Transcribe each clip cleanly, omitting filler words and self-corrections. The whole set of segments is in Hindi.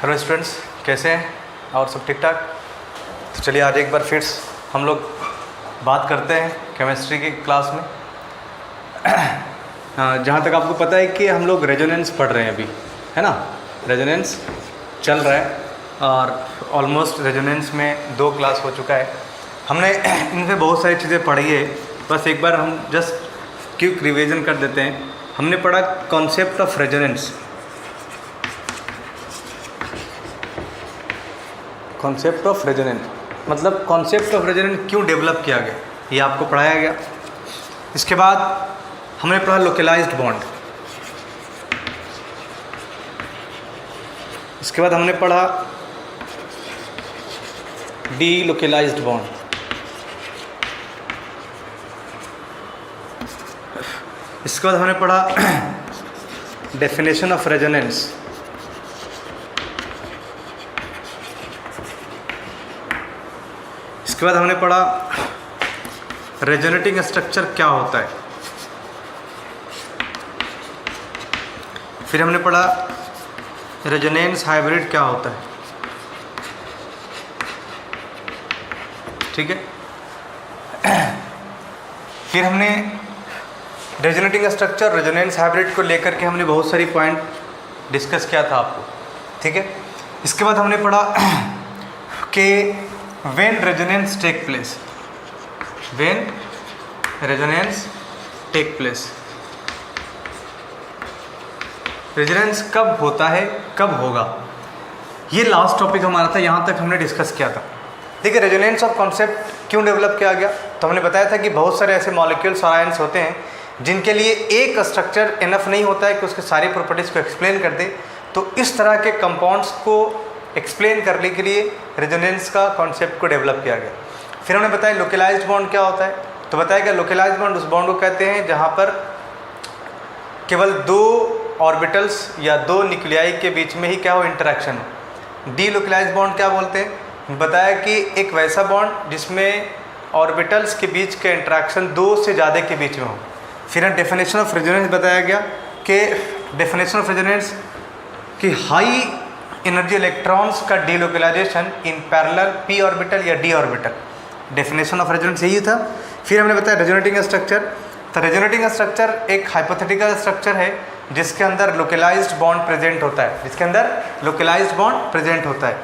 हेलो स्टूडेंट्स, कैसे हैं और सब ठीक ठाक। तो चलिए आज एक बार फिर हम लोग बात करते हैं केमिस्ट्री की क्लास में। जहाँ तक आपको पता है कि हम लोग रेजोनेंस पढ़ रहे हैं अभी, है ना। रेजोनेंस चल रहा है और ऑलमोस्ट रेजोनेंस में 2 क्लास हो चुका है। हमने इनसे बहुत सारी चीज़ें पढ़ी है, बस एक बार हम जस्ट क्विक रिवीजन कर देते हैं। हमने पढ़ा concept of resonance, concept of resonance मतलब कॉन्सेप्ट ऑफ रेजोनेंस क्यों डेवलप किया गया, ये आपको पढ़ाया गया। इसके बाद हमने पढ़ा लोकलाइज्ड बॉन्ड, इसके बाद हमने पढ़ा डी लोकलाइज्ड बॉन्ड, इसके बाद हमने पढ़ा डेफिनेशन ऑफ रेजोनेंस, इसके बाद हमने पढ़ा रेजोनेटिंग स्ट्रक्चर क्या होता है, फिर हमने पढ़ा रेजोनेंस हाइब्रिड क्या होता है, ठीक है। फिर हमने रेजोनेटिंग स्ट्रक्चर रेजोनेंस हाइब्रिड को लेकर के हमने बहुत सारी पॉइंट डिस्कस किया था आपको, ठीक है। इसके बाद हमने पढ़ा कि when resonance take place, when resonance take place, resonance कब होता है कब होगा, ये लास्ट टॉपिक हमारा था, यहाँ तक हमने डिस्कस किया था। देखिए रेजोनेंस ऑफ कॉन्सेप्ट क्यों डेवलप किया गया, तो हमने बताया था कि बहुत सारे ऐसे मॉलिक्यूल्स और आयंस होते हैं जिनके लिए एक स्ट्रक्चर इनफ नहीं होता है कि उसके सारी प्रॉपर्टीज़ को एक्सप्लेन कर दे। तो इस तरह के कंपाउंड्स को एक्सप्लेन करने के लिए रेजोनेंस का कॉन्सेप्ट को डेवलप किया गया। फिर हमने बताया लोकलाइज्ड बॉन्ड क्या होता है, तो बताया गया लोकलाइज्ड बॉन्ड उस बॉन्ड को कहते हैं जहाँ पर केवल 2 ऑर्बिटल्स या 2 न्यूक्लियाई के बीच में ही क्या हो, इंटरेक्शन हो। डी लोकलाइज्ड बॉन्ड क्या बोलते हैं, बताया कि एक वैसा बॉन्ड जिसमें ऑर्बिटल्स के बीच के इंटरेक्शन 2 से ज़्यादा के बीच में हो। फिर डेफिनेशन ऑफ रेजोनेंस बताया गया कि डेफिनेशन ऑफ रेजोनेंस कि हाई एनर्जी इलेक्ट्रॉन्स का delocalization in parallel P orbital या D orbital, definition of resonance यही था। फिर हमने बताया रेजोनेटिंग स्ट्रक्चर, तो रेजोनेटिंग स्ट्रक्चर एक हाइपोथेटिकल स्ट्रक्चर है जिसके अंदर लोकलाइज्ड बॉन्ड प्रेजेंट होता है, जिसके अंदर लोकलाइज्ड बॉन्ड प्रेजेंट होता है।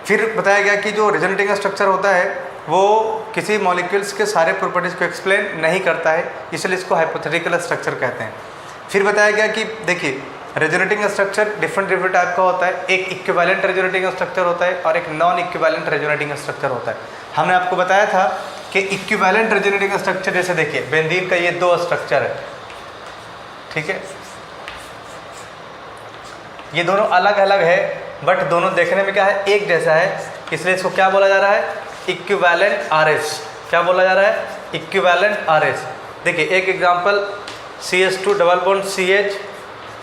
फिर बताया गया कि जो रेजोनेटिंग स्ट्रक्चर होता है वो किसी मॉलिक्यूल्स के सारे प्रॉपर्टीज़ को एक्सप्लेन नहीं करता है, इसलिए इसको हाइपोथेटिकल स्ट्रक्चर कहते हैं। फिर बताया गया कि देखिए रेजोनेटिंग स्ट्रक्चर डिफरेंट टाइप का होता है, एक इक्विवेलेंट रेजोनेटिंग स्ट्रक्चर होता है और एक नॉन इक्विवेलेंट रेजोनेटिंग स्ट्रक्चर होता है। हमने आपको बताया था कि इक्विवेलेंट रेजोनेटिंग स्ट्रक्चर जैसे देखिए बेंजीन का ये 2 स्ट्रक्चर है, ठीक है, ये दोनों अलग अलग है बट दोनों देखने में क्या है, एक जैसा है, इसलिए इसको क्या बोला जा रहा है, इक्विवेलेंट आरएस। क्या बोला जा रहा है, इक्विवेलेंट आरएस। देखिए एक example CH2 double bond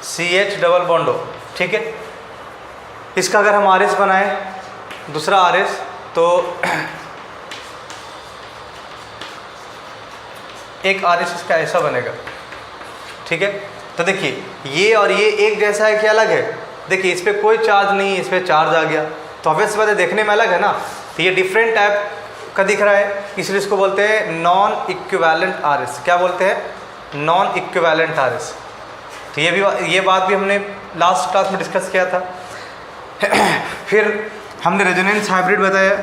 CH double bond हो, ठीक है, इसका अगर हम आरएस बनाएं दूसरा आरएस तो एक आरएस इसका ऐसा बनेगा, ठीक है। तो देखिए ये और ये एक जैसा है कि अलग है, देखिए इस पर कोई चार्ज नहीं, इस पर चार्ज आ गया, तो ऑब्वियस बात है देखने में अलग है ना। तो ये डिफरेंट टाइप का दिख रहा है, इसलिए इसको बोलते हैं नॉन इक्विवेलेंट आरएस। क्या बोलते हैं, नॉन इक्विवेलेंट आरएस। तो ये बात भी हमने लास्ट क्लास में डिस्कस किया था। फिर हमने रेजोनेंस हाइब्रिड बताया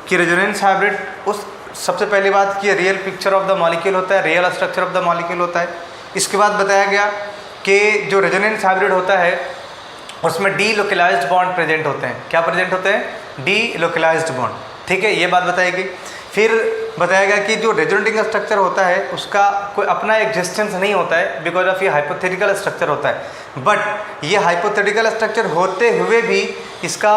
कि रेजोनेंस हाइब्रिड उस सबसे पहली बात की real picture of the molecule होता है, real structure of the molecule होता है। इसके बाद बताया गया कि जो रेजोनेंस हाइब्रिड होता है उसमें डी लोकलाइज्ड बॉन्ड प्रेजेंट होते हैं। क्या प्रेजेंट होते हैं, डी लोकलाइज्ड बॉन्ड, ठीक है, ये बात बताई गई। फिर बताया गया कि जो रेजोनेटिंग स्ट्रक्चर होता है उसका कोई अपना एग्जिस्टेंस नहीं होता है, बिकॉज ऑफ ये हाइपोथेटिकल स्ट्रक्चर होता है। बट ये हाइपोथेटिकल स्ट्रक्चर होते हुए भी इसका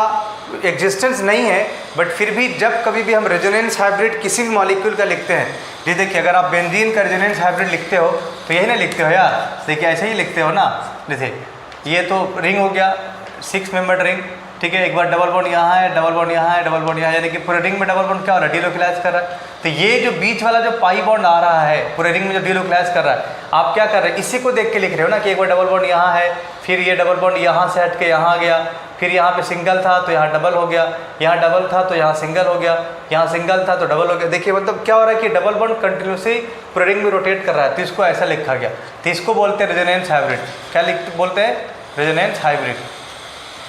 एग्जिस्टेंस नहीं है, बट फिर भी जब कभी भी हम रेजोनेंस हाइब्रिड किसी भी मॉलिक्यूल का लिखते हैं, ये देखिए अगर आप बेंजीन का रेजोनेंस हाइब्रिड लिखते हो तो यही ना लिखते हो यार, देखिए ऐसे ही लिखते हो ना। जैसे ये तो रिंग हो गया, 6 मेंबर्ड रिंग, ठीक है, एक बार डबल बॉन्ड यहाँ है, डबल बॉन्ड यहाँ है, डबल बॉन्ड यहाँ है, यानी कि पूरे रिंग में डबल बॉन्ड क्या हो रहा है, डीलोकलाइज कर रहा है। तो ये जो बीच वाला जो पाई बॉन्ड आ रहा है पूरे रिंग में जो डीलोकलाइज कर रहा है, आप क्या कर रहे हैं, इसी को देख के लिख रहे हो ना कि एक बार डबल बॉन्ड यहाँ है, फिर ये डबल बॉन्ड यहाँ से हट के यहाँ गया, फिर यहाँ पे सिंगल था तो यहाँ डबल हो गया, यहाँ डबल था तो यहाँ सिंगल हो गया, यहाँ सिंगल था तो डबल हो गया। देखिए मतलब क्या हो रहा है कि डबल बॉन्ड कंटिन्यूसली पूरे रिंग में रोटेट कर रहा है, तो इसको ऐसा लिखा गया। तो इसको बोलते हैं रेजोनेंस हाइब्रिड। क्या बोलते हैं? Resonance hybrid.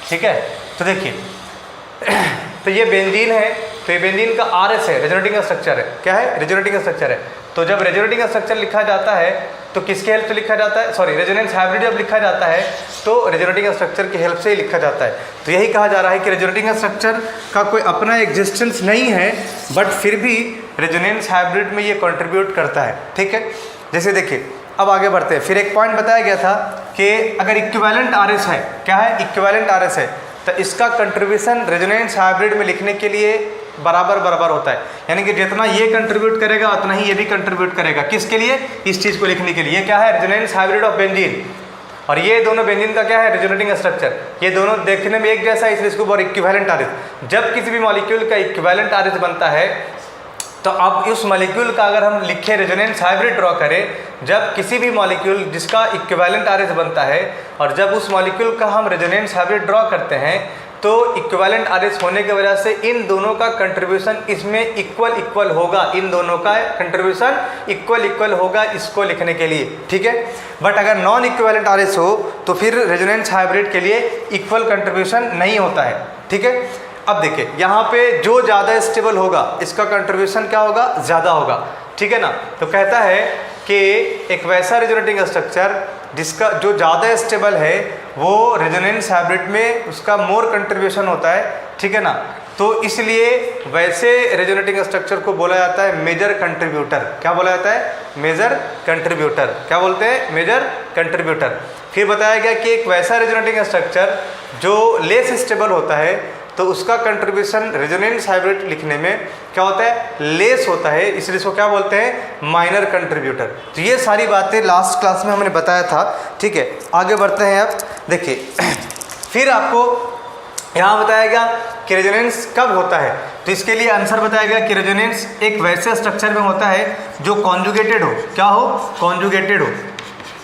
ठीक है, तो देखिए तो ये बेंजीन है, तो ये बेंजीन का RS है, रेजोनेटिंग स्ट्रक्चर है। क्या है? रेजोनेटिंग स्ट्रक्चर है। तो जब रेजोनेटिंग स्ट्रक्चर लिखा जाता है तो किसके हेल्प से लिखा जाता है? सॉरी, रेजोनेंस हाइब्रिड जब लिखा जाता है तो रेजोनेटिंग स्ट्रक्चर की हेल्प से ही लिखा जाता है। तो यही कहा जा रहा है कि रेजोनेटिंग स्ट्रक्चर का कोई अपना एग्जिस्टेंस नहीं है, बट फिर भी रेजोनेंस हाइब्रिड में ये कंट्रीब्यूट करता है। ठीक है, जैसे देखिए अब आगे बढ़ते हैं। फिर एक पॉइंट बताया गया था कि अगर इक्विवेलेंट RS है, क्या है? इक्विवेलेंट RS है, तो इसका कंट्रीब्यूशन रेजोनेंस हाइब्रिड में लिखने के लिए बराबर बराबर होता है। यानी कि जितना ये कंट्रीब्यूट करेगा उतना ही ये भी कंट्रीब्यूट करेगा। किसके लिए? इस चीज़ को लिखने के लिए। ये क्या है? Resonance hybrid of benzene. और ये दोनों बेंजीन का क्या है? Resonating structure. ये दोनों देखने में एक जैसा है, इसलिए इसको बोलते हैं इक्विवेलेंट RS। जब किसी भी मॉलिक्यूल का इक्विवेलेंट RS बनता है तो अब उस मॉलिक्यूल का अगर हम लिखें रेजोनेंस हाइब्रिड ड्रॉ करें, जब किसी भी मॉलिक्यूल जिसका इक्विवेलेंट RS बनता है और जब उस मॉलिक्यूल का हम रेजोनेंस हाइब्रिड ड्रॉ करते हैं तो इक्विवेलेंट RS होने की वजह से इन दोनों का कंट्रीब्यूशन इसमें इक्वल इक्वल होगा। इन दोनों का कंट्रीब्यूशन इक्वल इक्वल होगा इसको लिखने के लिए। ठीक है, बट अगर नॉन इक्विवेलेंट RS हो तो फिर रेजोनेंस हाइब्रिड के लिए इक्वल कंट्रीब्यूशन नहीं होता है। ठीक है, अब देखिए यहाँ पे जो ज़्यादा स्टेबल होगा इसका कंट्रीब्यूशन क्या होगा? ज़्यादा होगा। ठीक है ना, तो कहता है कि एक वैसा रेजोनेटिंग स्ट्रक्चर जिसका जो ज़्यादा स्टेबल है वो रेजोनेंस हाइब्रिड में उसका मोर कंट्रीब्यूशन होता है। ठीक है ना, तो इसलिए वैसे रेजोनेटिंग स्ट्रक्चर को बोला जाता है मेजर कंट्रीब्यूटर। क्या बोला जाता है? Major contributor. क्या बोलते हैं? Major contributor. फिर बताया गया कि एक वैसा रेजोनेटिंग स्ट्रक्चर जो लेस स्टेबल होता है तो उसका कंट्रीब्यूशन रेजोनेंस हाइब्रिड लिखने में क्या होता है? लेस होता है, इसलिए इसको क्या बोलते हैं? Minor contributor. तो ये सारी बातें लास्ट क्लास में हमने बताया था। ठीक है, आगे बढ़ते हैं। अब देखिए फिर आपको यहाँ बताया गया कि रेजोनेंस कब होता है, तो इसके लिए आंसर बताया गया कि रेजोनेंस एक वैसे स्ट्रक्चर में होता है जो कॉन्जुगेटेड हो। क्या हो? कॉन्जुगेटेड हो।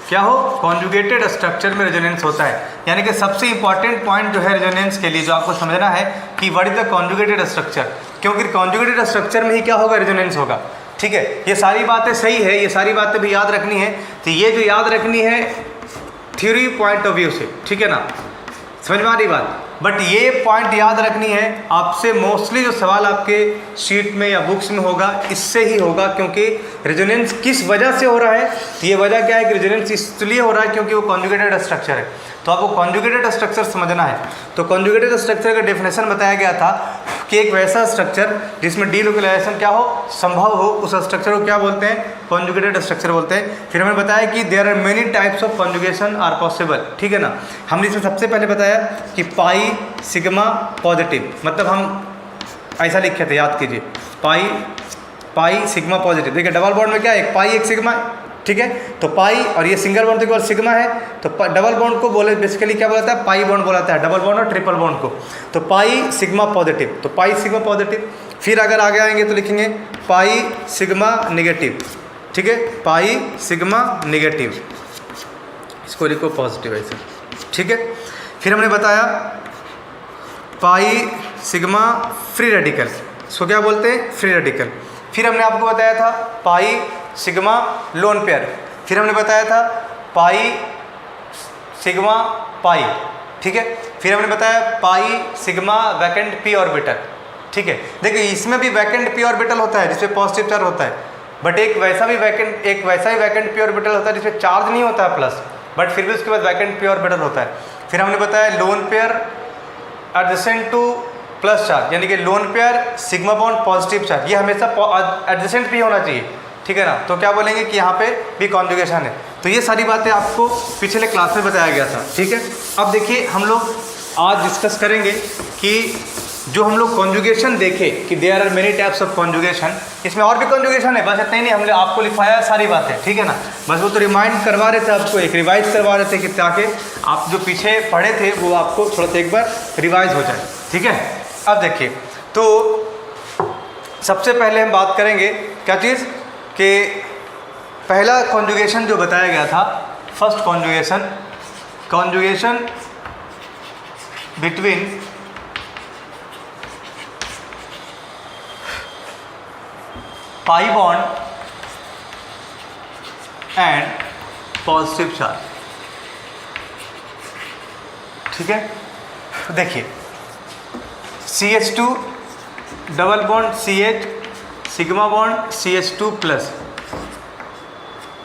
क्या हो? कॉन्जुगेटेड स्ट्रक्चर में रेजोनेंस होता है। यानी कि सबसे इंपॉर्टेंट पॉइंट जो है रेजोनेंस के लिए जो आपको समझना है कि what is the conjugated structure, क्योंकि कॉन्जुगेटेड स्ट्रक्चर में ही क्या होगा? रेजोनेंस होगा। ठीक है, ये सारी बातें सही है, ये सारी बातें भी याद रखनी है। तो ये जो याद रखनी है थ्योरी पॉइंट ऑफ व्यू से, ठीक है ना, समझ में आ रही बात। बट ये पॉइंट याद रखनी है, आपसे मोस्टली जो सवाल आपके शीट में या बुक्स में होगा इससे ही होगा, क्योंकि रेजोनेंस किस वजह से हो रहा है। ये वजह क्या है कि रेजोनेंस इसलिए हो रहा है क्योंकि वो कॉन्जुगेटेड स्ट्रक्चर है। तो आपको कॉन्जुगेटेड स्ट्रक्चर समझना है। तो कॉन्जुगेटेड स्ट्रक्चर का डेफिनेशन बताया गया था कि एक वैसा स्ट्रक्चर जिसमें डीलोकलाइजेशन क्या हो? संभव हो, उस स्ट्रक्चर को क्या बोलते हैं? कॉन्जुगेटेड स्ट्रक्चर बोलते हैं। फिर हमने बताया कि there are many types of conjugation are possible. ठीक है ना, हमने इसमें सबसे पहले बताया कि पाई सिग्मा पॉजिटिव, मतलब हम ऐसा लिखे थे, याद कीजिए, पाई सिग्मा पॉजिटिव। देखिए डबल बॉन्ड में क्या है? एक पाई एक सिग्मा, ठीक है, तो पाई और ये सिंगल बॉन्ड के बाद सिग्मा है, तो डबल बॉन्ड को बोले बेसिकली क्या बोला जाता है? पाई बॉन्ड बोला जाता है, डबल बॉन्ड और ट्रिपल बॉन्ड को। तो पाई सिग्मा पॉजिटिव, तो पाई सिग्मा पॉजिटिव। फिर अगर आगे आएंगे तो लिखेंगे पाई सिग्मा नेगेटिव। ठीक है, पाई सिग्मा नेगेटिव, इसको लिखो पॉजिटिव ऐसे। ठीक है, फिर हमने बताया पाई सिग्मा फ्री रेडिकल, इसको क्या बोलते हैं? Free radical. फिर हमने आपको बताया था पाई सिग्मा लोन पेयर। फिर हमने बताया था पाई सिग्मा पाई। ठीक है, फिर हमने बताया pi sigma vacant P orbital. ठीक है, देखिए इसमें भी वैकेंट पी ऑर्बिटल होता है जिसमें पॉजिटिव चार्ज होता है, बट एक वैसा ही वैकेंट पी ऑर्बिटल होता है जिसमें चार्ज नहीं होता है प्लस, बट फिर भी उसके बाद वैकेंट पी ऑर्बिटल होता है। फिर हमने बताया lone pair adjacent two plus charge, यानी कि lone pair sigma bond positive charge, ये हमेशा एडजेसेंट भी होना चाहिए। ठीक है ना, तो क्या बोलेंगे कि यहाँ पे भी कॉन्जुगेशन है। तो ये सारी बातें आपको पिछले क्लास में बताया गया था। ठीक है, अब देखिए हम लोग आज डिस्कस करेंगे कि जो हम लोग कॉन्जुगेशन देखे कि there are many types of conjugation, इसमें और भी कॉन्जुगेशन है, बस इतना ही नहीं, हमने आपको लिखवाया सारी बातें। ठीक है ना, बस वो तो रिमाइंड करवा रहे थे आपको, एक रिवाइज करवा रहे थे कि ताकि आप जो पीछे पढ़े थे वो आपको थोड़ा सा एक बार रिवाइज हो जाए। ठीक है, अब देखिए तो सबसे पहले हम बात करेंगे क्या चीज़ कि पहला कॉन्जुगेशन जो बताया गया था, first conjugation between pi bond and positive charge. ठीक है, देखिए CH2 double bond CH sigma bond CH2 plus.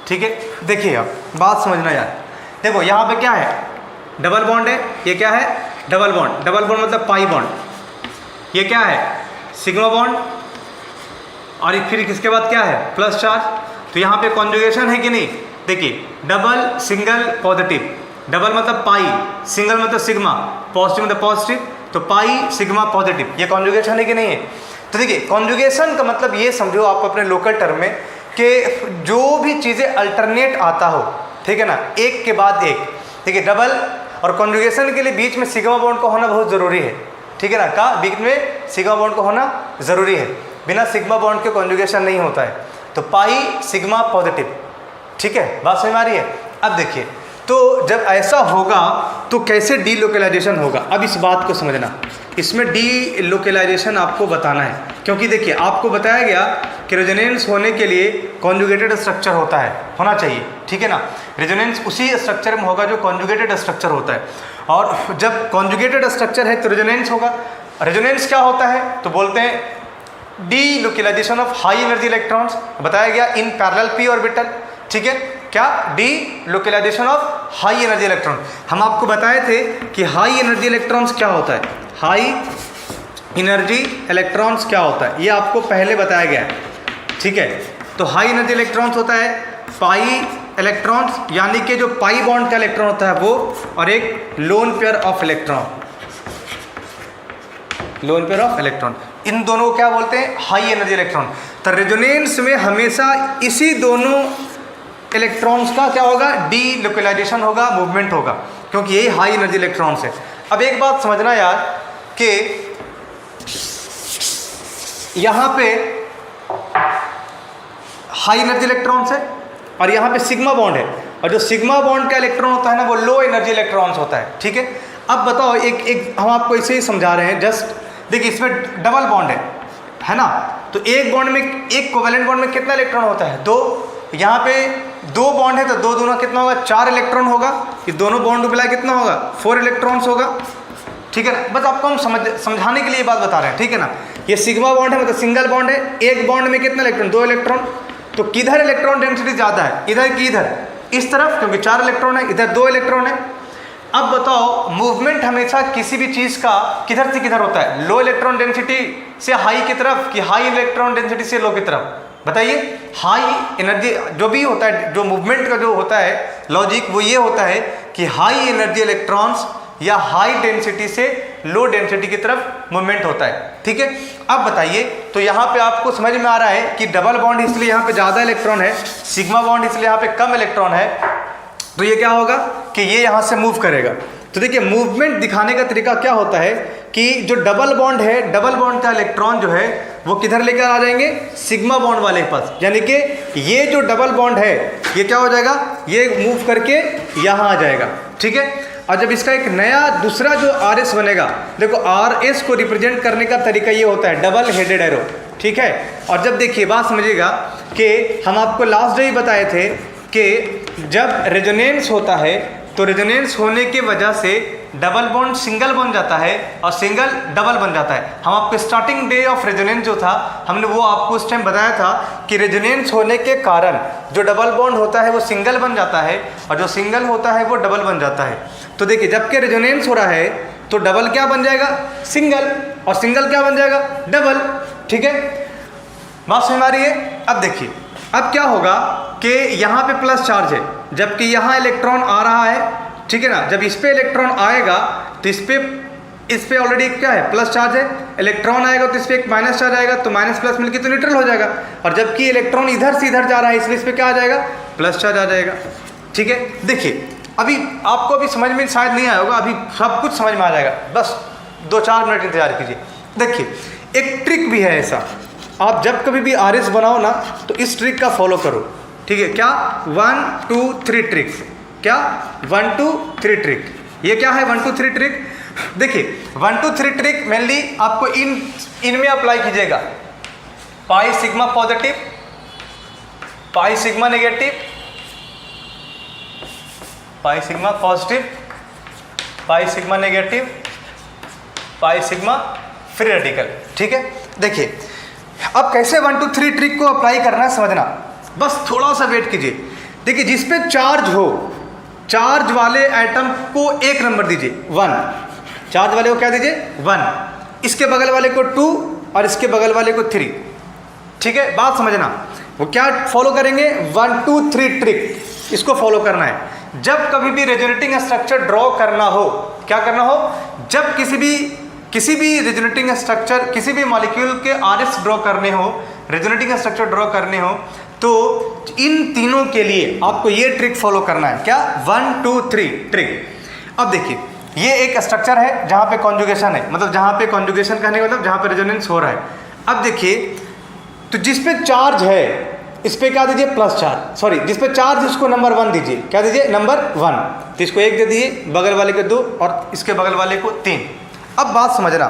ठीक है, देखिए अब बात समझना यार, देखो यहाँ पे क्या है, डबल बॉन्ड है, ये क्या है, डबल बॉन्ड, डबल बॉन्ड मतलब पाई बॉन्ड, ये क्या है, सिग्मा बॉन्ड, और फिर इसके बाद क्या है, प्लस चार्ज। तो यहाँ पे कॉन्जुगेशन है कि नहीं, देखिए डबल सिंगल पॉजिटिव, डबल मतलब पाई, सिंगल मतलब सिग्मा, पॉजिटिव मतलब पॉजिटिव, तो पाई सिग्मा पॉजिटिव, ये कॉन्जुगेशन है कि नहीं है। तो देखिए कॉन्जुगेशन का मतलब ये समझो आप अपने लोकल टर्म में कि जो भी चीज़ें अल्टरनेट आता हो, ठीक है ना, एक के बाद एक। ठीक है, डबल और कॉन्जुगेशन के लिए बीच में सिग्मा बॉन्ड का होना बहुत ज़रूरी है। ठीक है ना, का बीच में सिग्मा बॉन्ड का होना ज़रूरी है, बिना सिग्मा बॉन्ड के कॉन्जुगेशन नहीं होता है। तो पाई सिग्मा पॉजिटिव। ठीक है, बात समझ में आ रही है। अब देखिए, तो जब ऐसा होगा तो कैसे डीलोकलाइजेशन होगा, अब इस बात को समझना, इसमें डीलोकलाइजेशन आपको बताना है, क्योंकि देखिए आपको बताया गया कि रेजोनेंस होने के लिए कॉन्जुगेटेड स्ट्रक्चर होता है, होना चाहिए। ठीक है ना, रेजोनेंस उसी स्ट्रक्चर में होगा जो कॉन्जुगेटेड स्ट्रक्चर होता है, और जब कॉन्जुगेटेड स्ट्रक्चर है तो रेजोनेंस होगा। रेजोनेंस क्या होता है, तो बोलते हैं delocalization of high energy electrons, बताया गया इन पैरेलल p ऑर्बिटल। ठीक है, क्या, delocalization of high energy electron. हम आपको बताए थे कि हाई एनर्जी इलेक्ट्रॉन्स क्या होता है, हाई एनर्जी इलेक्ट्रॉन्स क्या होता है, ये आपको पहले बताया गया है। ठीक है, तो हाई एनर्जी इलेक्ट्रॉन्स होता है पाई इलेक्ट्रॉन्स, यानी कि जो पाई बॉन्ड का इलेक्ट्रॉन होता है वो, और एक lone pair of electron, lone pair of electron, इन दोनों को क्या बोलते हैं, हाई एनर्जी इलेक्ट्रॉन। तो रेजोनेंस में हमेशा इसी दोनों इलेक्ट्रॉन्स का क्या होगा, डीलोकलाइजेशन होगा, मूवमेंट होगा, क्योंकि यही हाई एनर्जी इलेक्ट्रॉन्स है। अब एक बात समझना यार कि यहाँ पे हाई एनर्जी इलेक्ट्रॉन्स है और यहाँ पे सिग्मा बॉन्ड है, और जो सिग्मा बॉन्ड का इलेक्ट्रॉन होता है ना वो लो एनर्जी इलेक्ट्रॉन्स होता है। ठीक है, अब बताओ, एक हम आपको इसे ही समझा रहे हैं, जस्ट देखिए इसमें डबल बॉन्ड है ना, तो एक बॉन्ड में, एक कोवेलेंट बॉन्ड में कितना इलेक्ट्रॉन होता है, 2। यहाँ पे 2 बॉन्ड है तो 2 दूना कितना होगा, 4 इलेक्ट्रॉन होगा, ये दोनों बॉन्ड मिला कितना होगा, 4 इलेक्ट्रॉन्स होगा। ठीक है ना, बस आपको हम समझाने के लिए ये बात बता रहे हैं। ठीक है ना, ये सिग्मा बॉन्ड है मतलब सिंगल बॉन्ड है, एक बॉन्ड में कितना इलेक्ट्रॉन, 2 इलेक्ट्रॉन, तो किधर इलेक्ट्रॉन डेंसिटी ज़्यादा है, इधर की इधर, इस तरफ, क्योंकि 4 इलेक्ट्रॉन है, इधर 2 इलेक्ट्रॉन है। अब बताओ, मूवमेंट हमेशा किसी भी चीज़ का किधर से किधर होता है, लो इलेक्ट्रॉन डेंसिटी से हाई की तरफ कि हाई इलेक्ट्रॉन डेंसिटी से लो की तरफ, बताइए। हाई एनर्जी जो भी होता है, जो मूवमेंट का जो होता है लॉजिक, वो ये होता है कि हाई एनर्जी इलेक्ट्रॉन्स या हाई डेंसिटी से लो डेंसिटी की तरफ मूवमेंट होता है। ठीक है, अब बताइए, तो यहाँ पे आपको समझ में आ रहा है कि डबल बॉन्ड इसलिए यहाँ पे ज़्यादा इलेक्ट्रॉन है, सिग्मा बॉन्ड इसलिए यहाँ पे कम इलेक्ट्रॉन है, तो ये क्या होगा कि ये यहाँ से मूव करेगा। तो देखिए मूवमेंट दिखाने का तरीका क्या होता है कि जो डबल बॉन्ड है, डबल बॉन्ड का इलेक्ट्रॉन जो है वो किधर लेकर आ जाएंगे, सिग्मा बॉन्ड वाले के पास, यानी कि ये जो डबल बॉन्ड है ये क्या हो जाएगा, ये मूव करके यहाँ आ जाएगा। ठीक है, और जब इसका एक नया दूसरा जो RS बनेगा, देखो RS को रिप्रेजेंट करने का तरीका ये होता है डबल हेडेड एरो। ठीक है, और जब देखिए बात समझिएगा कि हम आपको लास्ट डे ही बताए थे कि जब रेजोनेंस होता है तो रेजोनेंस होने की वजह से डबल बॉन्ड सिंगल बन जाता है और सिंगल डबल बन जाता है। हम आपको स्टार्टिंग डे ऑफ रेजोनेंस जो था हमने वो आपको उस टाइम बताया था कि रेजोनेंस होने के कारण जो डबल बॉन्ड होता है वो सिंगल बन जाता है और जो सिंगल होता है वो डबल बन जाता है। तो देखिए जबकि रेजोनेंस हो रहा है तो डबल क्या बन जाएगा, सिंगल, और सिंगल क्या बन जाएगा, डबल। ठीक है, बात समझ आ रही है। अब देखिए अब क्या होगा कि यहाँ पे प्लस चार्ज है जबकि यहाँ इलेक्ट्रॉन आ रहा है। ठीक है ना, जब इस पे इलेक्ट्रॉन आएगा तो इस पे ऑलरेडी क्या है, प्लस चार्ज है, इलेक्ट्रॉन आएगा तो इस पे एक माइनस चार्ज आएगा, तो माइनस प्लस मिलकर तो न्यूट्रल हो जाएगा। और जबकि इलेक्ट्रॉन इधर से इधर जा रहा है इसलिए इस पे क्या आ जाएगा, प्लस चार्ज आ जाएगा। ठीक है, देखिए अभी आपको अभी समझ में शायद नहीं आया होगा, अभी सब कुछ समझ में आ जाएगा, बस 2-4 मिनट इंतजार कीजिए। देखिए एक ट्रिक भी है ऐसा, आप जब कभी भी RS बनाओ ना तो इस ट्रिक का फॉलो करो। ठीक है, क्या 1 2 3 ट्रिक, क्या 1 2 3 ट्रिक। ये क्या है 1 2 3 ट्रिक, देखिए 1 2 3 ट्रिक मेनली आपको इनमें अप्लाई कीजिएगा। Pi sigma positive, pi sigma negative, pi sigma positive, pi sigma negative, pi sigma free radical. ठीक है, देखिए अब कैसे 1 2 3 ट्रिक को अप्लाई करना है समझना, बस थोड़ा सा वेट कीजिए। देखिए जिस पे चार्ज हो, चार्ज वाले एटम को 1 नंबर दीजिए 1, चार्ज वाले को क्या दीजिए 1, इसके बगल वाले को 2 और इसके बगल वाले को 3। ठीक है, बात समझना, वो क्या फॉलो करेंगे 1 2 3 ट्रिक, इसको फॉलो करना है। जब कभी भी रेजोनेटिंग स्ट्रक्चर ड्रॉ करना हो, क्या करना हो, जब किसी भी रेजोनेटिंग स्ट्रक्चर, किसी भी मॉलिक्यूल के आरएस ड्रॉ करने हो, रेजोनेटिंग स्ट्रक्चर ड्रॉ करने हो, तो इन तीनों के लिए आपको ये ट्रिक फॉलो करना है। क्या 1 2 3 ट्रिक। अब देखिए ये एक स्ट्रक्चर है जहाँ पे कॉन्जुगेशन है, मतलब जहाँ पे कॉन्जुगेशन कहने का मतलब जहाँ पे रेजोनेंस हो रहा है। अब देखिए तो जिस पे चार्ज है इस पे क्या दीजिए प्लस चार्ज, सॉरी जिस पे चार्ज इसको नंबर 1 दीजिए, क्या दीजिए नंबर 1, तो इसको 1 दे दीजिए, बगल वाले को 2 और इसके बगल वाले को 3। अब बात समझना,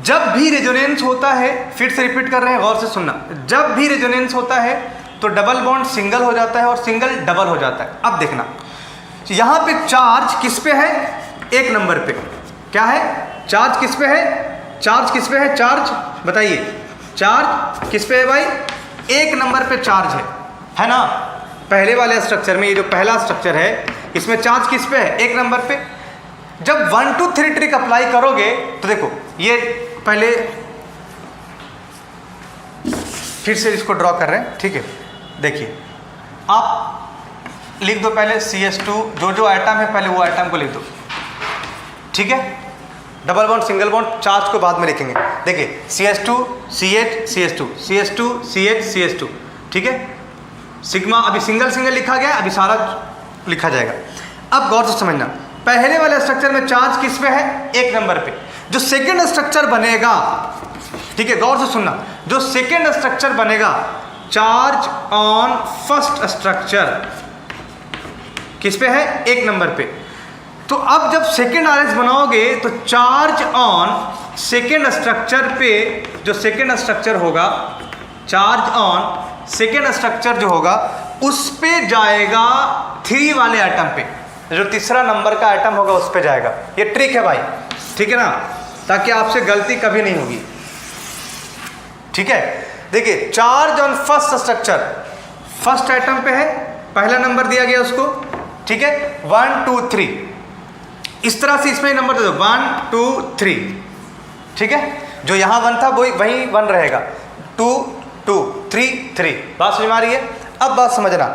जब भी रेजोनेंस होता है, फिर से रिपीट कर रहे हैं, गौर से सुनना, जब भी रेजोनेंस होता है तो डबल बॉन्ड सिंगल हो जाता है और सिंगल डबल हो जाता है। अब देखना यहाँ पे चार्ज किस पे है 1 नंबर पे, क्या है चार्ज किस पे है, चार्ज किस पे है, चार्ज बताइए, चार्ज किस पे है भाई 1 नंबर पे चार्ज है ना। पहले वाले स्ट्रक्चर में, ये जो पहला स्ट्रक्चर है इसमें चार्ज किस पे है 1 नंबर पे। जब 1 2 3 ट्रिक अप्लाई करोगे तो देखो ये पहले फिर से इसको ड्रॉ कर रहे हैं। ठीक है, देखिए आप लिख दो पहले CH2, जो आइटम है पहले वो आइटम को लिख दो। ठीक है, double bond single bond charge को बाद में लिखेंगे। देखिए CH2 CH CH2 CH2 CH CH2। ठीक है, सिग्मा अभी सिंगल सिंगल लिखा गया, अभी सारा लिखा जाएगा। अब गौर से समझना, पहले वाले स्ट्रक्चर में चार्ज किस पे है 1 नंबर पे। जो सेकेंड स्ट्रक्चर बनेगा, ठीक है गौर से सुनना, जो सेकेंड स्ट्रक्चर बनेगा चार्ज ऑन फर्स्ट स्ट्रक्चर किस पे है 1 नंबर पे। तो अब जब सेकेंड आरएस बनाओगे तो चार्ज ऑन सेकेंड स्ट्रक्चर पे, जो सेकेंड स्ट्रक्चर होगा, चार्ज ऑन सेकेंड स्ट्रक्चर जो होगा उस पे जाएगा 3 वाले आइटम पे, जो तीसरा नंबर का आइटम होगा उस पे जाएगा। ये ट्रिक है भाई, ठीक है ना, ताकि आपसे गलती कभी नहीं होगी। ठीक है, देखिए charge on first structure, first item पे है, पहला नंबर दिया गया उसको। ठीक है, 1 2 3, इस तरह से इसमें नंबर दे दो 1 2 3। ठीक है, जो यहाँ 1 था वही 1 रहेगा, 2 2 3 3। बात समझ में आ रही है। अब बात समझना,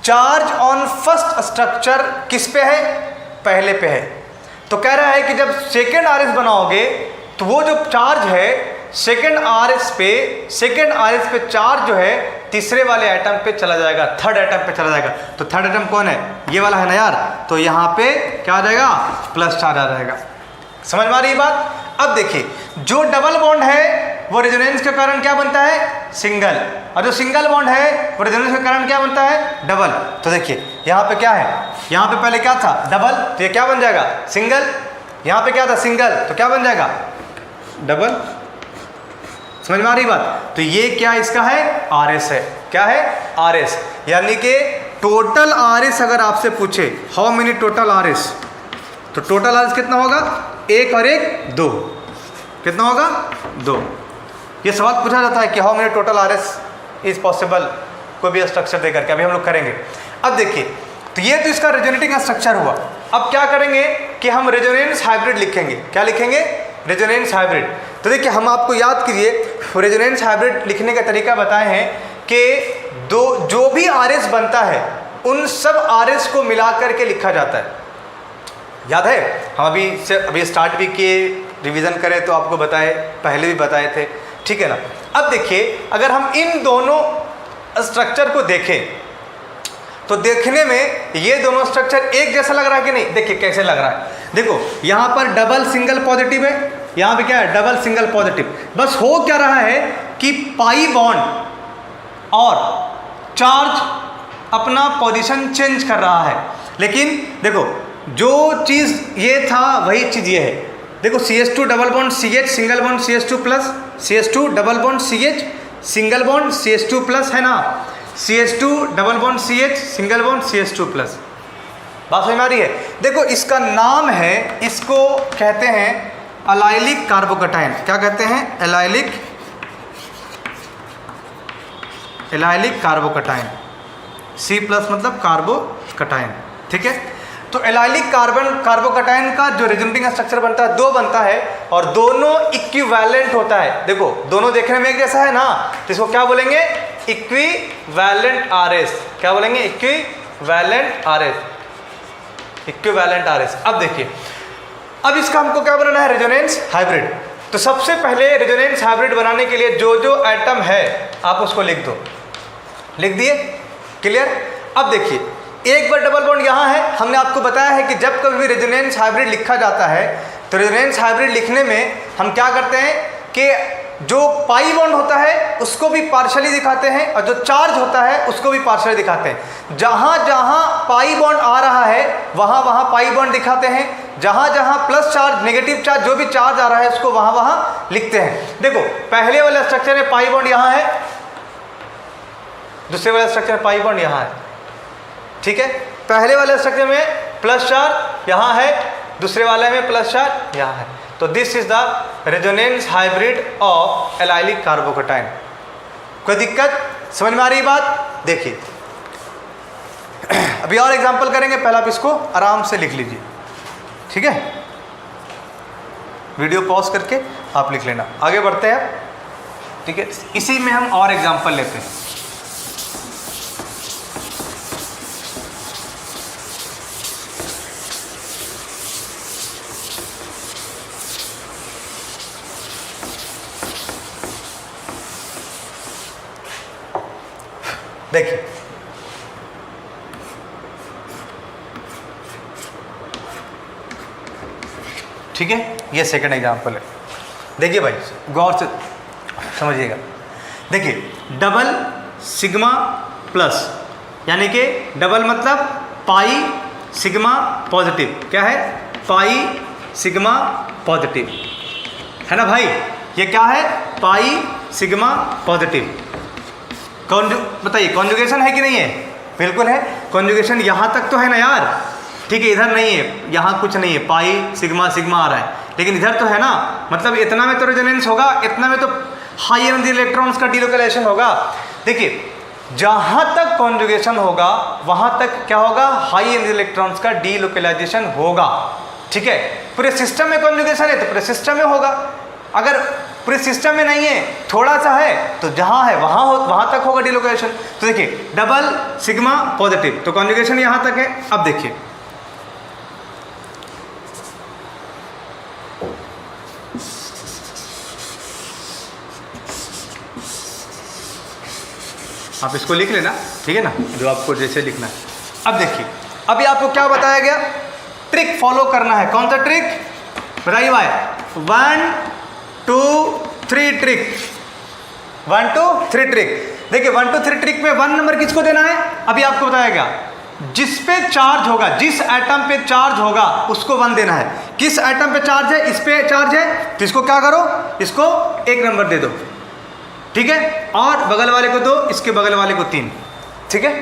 चार्ज ऑन फर्स्ट स्ट्रक्चर किस पे है, पहले पे है। तो कह रहा है कि जब सेकेंड आरएस बनाओगे तो वो जो चार्ज है सेकेंड आरएस पे चार्ज जो है तीसरे वाले आइटम पे चला जाएगा, थर्ड आइटम पे चला जाएगा। तो थर्ड आइटम कौन है, ये वाला है ना यार, तो यहाँ पे क्या आ जाएगा प्लस चार्ज आ जाएगा। समझ में आ रही है बात। अब देखिए जो डबल बॉन्ड है वो रेजोनेंस के कारण क्या बनता है सिंगल, और जो सिंगल बॉन्ड है वो रेजोनेंस के कारण क्या बनता है डबल। तो देखिए यहाँ पे क्या है, यहाँ पे पहले क्या था डबल, तो ये क्या बन जाएगा सिंगल, यहाँ पे क्या था सिंगल, तो क्या बन जाएगा डबल। समझ में आ रही बात। तो ये क्या इसका है आरएस है, क्या है आरएस, यानी कि टोटल आरएस अगर आपसे पूछे हाउ मेनी टोटल आरएस, तो टोटल आरएस कितना होगा 1 और 1 2, कितना होगा 2। ये सवाल पूछा जाता है कि how many total RS is possible, कोई भी स्ट्रक्चर देकर के, अभी हम लोग करेंगे। अब देखिए तो ये तो इसका रेजोनेटिंग स्ट्रक्चर हुआ। अब क्या करेंगे कि हम रेजोनेंस हाइब्रिड लिखेंगे। क्या लिखेंगे रेजोनेंस हाइब्रिड। तो देखिए हम आपको याद कीजिए रेजोनेंस हाइब्रिड लिखने का तरीका बताए हैं कि जो भी आरएस बनता है उन सब आरएस को मिला करके लिखा जाता है। याद है, हम अभी स्टार्ट भी किए, रिवीजन करें तो आपको बताए, पहले भी बताए थे, ठीक है ना। अब देखिए अगर हम इन दोनों स्ट्रक्चर को देखें तो देखने में ये दोनों स्ट्रक्चर एक जैसा लग रहा है कि नहीं। देखिए कैसे लग रहा है, देखो यहाँ पर डबल सिंगल पॉजिटिव है, यहाँ पे क्या है डबल सिंगल पॉजिटिव। बस हो क्या रहा है कि पाई बॉन्ड और चार्ज अपना पोजीशन चेंज कर रहा है, लेकिन देखो जो चीज़ ये था वही चीज़ ये है। देखो CH2 double bond CH single bond CH2 plus, CH2 double bond CH single bond CH2 plus है ना, CH2 double bond CH single bond CH2 plus. बात समझ में आ रही है? देखो इसका नाम है, इसको कहते हैं एलाइलिक कार्बोकटायन। क्या कहते हैं? Allylic carbocation. C प्लस मतलब कार्बोकटायन, ठीक है। तो एलाइलिक कार्बोकटायन का जो रेजोनेटिंग स्ट्रक्चर बनता है, दो बनता है और दोनों इक्विवेलेंट होता है। देखो दोनों देखने में एक जैसा है ना, तो इसको क्या बोलेंगे? Equivalent RS। क्या बोलेंगे? Equivalent RS। अब देखिए, अब इसका हमको क्या बनाना है? Resonance hybrid. तो सबसे पहले रेजोनेंस हाइब्रिड बनाने के लिए जो जो एटम है आप उसको लिख दो। लिख दिए? क्लियर? अब देखिए, एक बार डबल बॉन्ड यहाँ है। हमने आपको बताया है कि जब कभी भी रेजोनेंस हाइब्रिड लिखा जाता है तो रेजोनेंस हाइब्रिड लिखने में हम क्या करते हैं कि जो पाई बॉन्ड होता है उसको भी पार्शियली दिखाते हैं और जो चार्ज होता है उसको भी पार्शियली दिखाते हैं। जहाँ जहाँ पाई बॉन्ड आ रहा है वहाँ वहाँ पाई बॉन्ड दिखाते हैं, जहाँ जहाँ प्लस चार्ज, नेगेटिव चार्ज, जो भी चार्ज आ रहा है उसको वहाँ वहाँ लिखते हैं। देखो पहले वाले स्ट्रक्चर में पाई बॉन्ड यहाँ है, दूसरे वाले स्ट्रक्चर में पाई बॉन्ड यहाँ है, ठीक है। पहले वाले स्ट्रक्चर में प्लस चार्ज यहाँ है, दूसरे वाले में प्लस चार्ज यहाँ है। तो this is the resonance hybrid of allylic carbocation. कोई दिक्कत? समझ में आ रही बात? देखिए अभी और एग्जांपल करेंगे, पहले आप इसको आराम से लिख लीजिए, ठीक है। वीडियो पॉज करके आप लिख लेना। आगे बढ़ते हैं, ठीक है। इसी में हम और एग्जांपल लेते हैं। देखिए ठीक है, ये सेकंड एग्जांपल है। देखिए भाई गौर से समझिएगा। देखिए डबल सिग्मा प्लस, यानी कि डबल मतलब पाई सिग्मा पॉजिटिव। क्या है? पाई सिग्मा पॉजिटिव, है ना भाई? ये क्या है? Pi sigma positive. बताइए कॉन्जुगेशन है कि नहीं है? बिल्कुल है। कॉन्जुगेशन यहाँ तक तो है ना यार, ठीक है। इधर नहीं है, यहाँ कुछ नहीं है, पाई सिग्मा सिग्मा आ रहा है, लेकिन इधर तो है ना। मतलब इतना में तो रेजोनेंस होगा, इतना में तो हाई एनर्जी इलेक्ट्रॉन्स का डीलोकेलाइजेशन होगा। देखिए जहाँ तक कॉन्जुगेशन होगा वहाँ तक क्या होगा? हाई एनर्जी इलेक्ट्रॉन्स का डीलोकेलाइजेशन होगा, ठीक है। पूरे सिस्टम में कॉन्जुगेशन है तो पूरे सिस्टम में होगा। अगर पूरे सिस्टम में नहीं है, थोड़ा सा है, तो जहाँ है वहाँ तक होगा डीलोकेलाइजेशन। तो देखिए डबल सिग्मा पॉजिटिव, तो कॉन्जुगेशन यहाँ तक है। अब देखिए आप इसको लिख लेना, ठीक है ना, जो आपको जैसे लिखना है। अब देखिए अभी आपको क्या बताया गया? ट्रिक फॉलो करना है। कौन सा ट्रिक बताइए भाई? 1 2 3 ट्रिक। 1 2 3 ट्रिक। देखिए 1 2 3 ट्रिक में 1 नंबर किसको देना है? अभी आपको बताया गया, जिस पे चार्ज होगा, जिस एटम पे चार्ज होगा उसको 1 देना है। किस एटम पे चार्ज है? इस पे चार्ज है, तो इसको क्या करो? इसको 1 नंबर दे दो, ठीक है। और बगल वाले को 2, इसके बगल वाले को 3, ठीक है।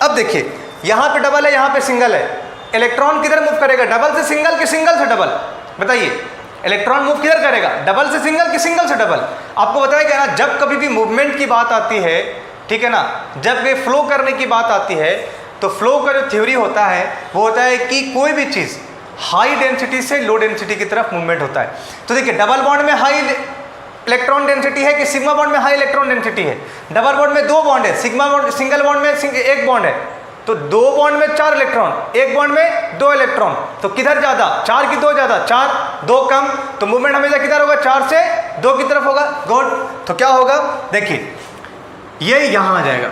अब देखिए यहाँ पे डबल है, यहाँ पे सिंगल है। इलेक्ट्रॉन किधर मूव करेगा? डबल से सिंगल कि सिंगल से डबल? बताइए इलेक्ट्रॉन मूव किधर करेगा? डबल से सिंगल कि सिंगल से डबल? आपको बताया गया ना, जब कभी भी मूवमेंट की बात आती है, ठीक है ना, जब ये फ्लो करने की बात आती है, तो फ्लो का जो थ्योरी होता है वो होता है कि कोई भी चीज़ हाई डेंसिटी से लो डेंसिटी की तरफ मूवमेंट होता है। तो देखिए डबल बॉन्ड में हाई इलेक्ट्रॉन डेंसिटी है कि सिग्मा बॉन्ड में हाई इलेक्ट्रॉन डेंसिटी है? डबल बॉन्ड में 2 बॉन्ड है, सिग्मा बॉन्ड, सिंगल बॉन्ड में 1 बॉन्ड है, तो 2 बॉन्ड में 4 इलेक्ट्रॉन, 1 बॉन्ड में 2 इलेक्ट्रॉन, तो किधर ज़्यादा? 4 की 2 ज़्यादा, 4 2 कम, तो मूवमेंट हमेशा किधर होगा? 4 से 2 की तरफ होगा। गुड। तो क्या होगा? देखिए ये यहाँ आ जाएगा,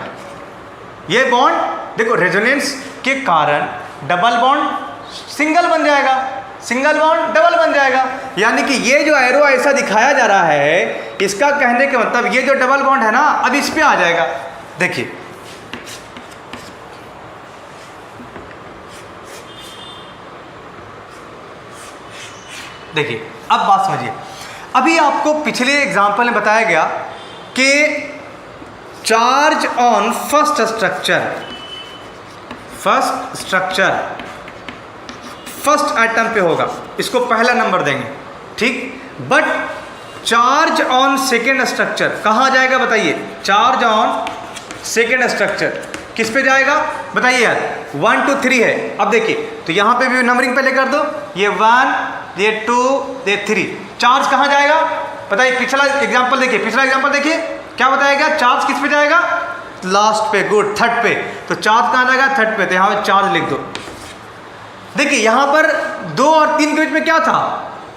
ये बॉन्ड देखो रेजोनेंस के कारण डबल बॉन्ड सिंगल बन जाएगा, सिंगल बॉन्ड डबल बन जाएगा। यानी कि ये जो एरो ऐसा दिखाया जा रहा है, इसका कहने का मतलब ये जो डबल बॉन्ड है ना, अब इस पे आ जाएगा। देखिए देखिए अब बात समझिए, अभी आपको पिछले एग्जाम्पल में बताया गया कि charge on first structure first atom पे होगा, इसको पहला नंबर देंगे, ठीक। But charge on second structure कहाँ जाएगा बताइए? चार्ज ऑन सेकेंड स्ट्रक्चर किस पे जाएगा बताइए यार? 1 2 3 है। अब देखिए तो यहाँ पे भी नंबरिंग पहले कर दो, ये 1 ये 2 ये 3, चार्ज कहाँ जाएगा बताइए? पिछला एग्जाम्पल देखिए, पिछला एग्जाम्पल देखिए क्या बताया गया? चार्ज किस पे जाएगा? लास्ट पे, गुड, थर्ड पे। तो चार्ज कहाँ जाएगा? थर्ड पे। तो यहाँ पे चार्ज लिख दो। देखिए यहाँ पर 2 और 3 के बीच में क्या था?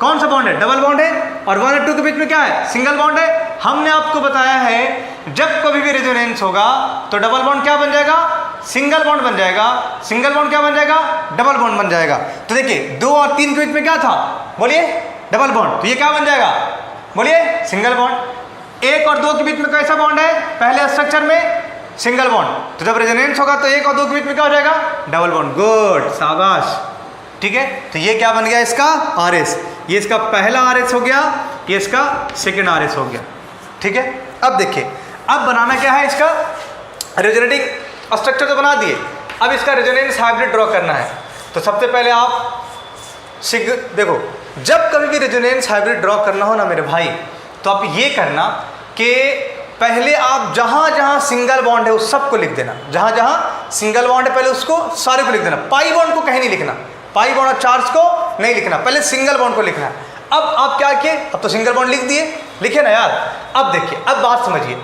कौन सा बॉन्ड है? डबल बॉन्ड है। और 1 और 2 के बीच में क्या है? सिंगल बॉन्ड है। हमने आपको बताया है जब कभी भी रेजोनेंस होगा तो डबल बॉन्ड क्या बन जाएगा? सिंगल बॉन्ड बन जाएगा। सिंगल बॉन्ड क्या बन जाएगा? डबल बॉन्ड बन जाएगा। तो देखिए 2 और 3 के बीच में क्या था? बोलिए, डबल बॉन्ड। तो ये क्या बन जाएगा? बोलिए, सिंगल बॉन्ड। 1 और 2 के बीच में कैसा बॉन्ड है? पहले स्ट्रक्चर में सिंगल बॉन्ड। तो जब रेजोनेंस होगा तो 1 और 2 के बीच में क्या हो जाएगा? Double bond. गुड, शाबाश, ठीक है। तो ये क्या बन गया इसका? RS। ये इसका पहला RS हो गया, ये इसका सेकेंड RS हो गया, ठीक है। अब देखिए, अब बनाना क्या है इसका? रेजोनेटिंग स्ट्रक्चर तो बना दिए, अब इसका रेजोनेंस हाइब्रिड ड्रॉ करना है। तो सबसे पहले आप देखो, जब कभी भी रेजोनेंस हाइब्रिड ड्रॉ करना हो ना मेरे भाई, तो आप ये करना कि पहले आप जहाँ जहाँ सिंगल बॉन्ड है उस सबको लिख देना। जहाँ जहाँ सिंगल बॉन्ड है पहले उसको सारे को लिख देना। पाई बॉन्ड को कहीं नहीं लिखना, पाई बॉन्ड और चार्ज को नहीं लिखना, पहले सिंगल बॉन्ड को लिखना है। अब आप क्या किए? अब तो सिंगल बॉन्ड लिख दिए, लिखे ना यार। अब देखिए, अब बात समझिए,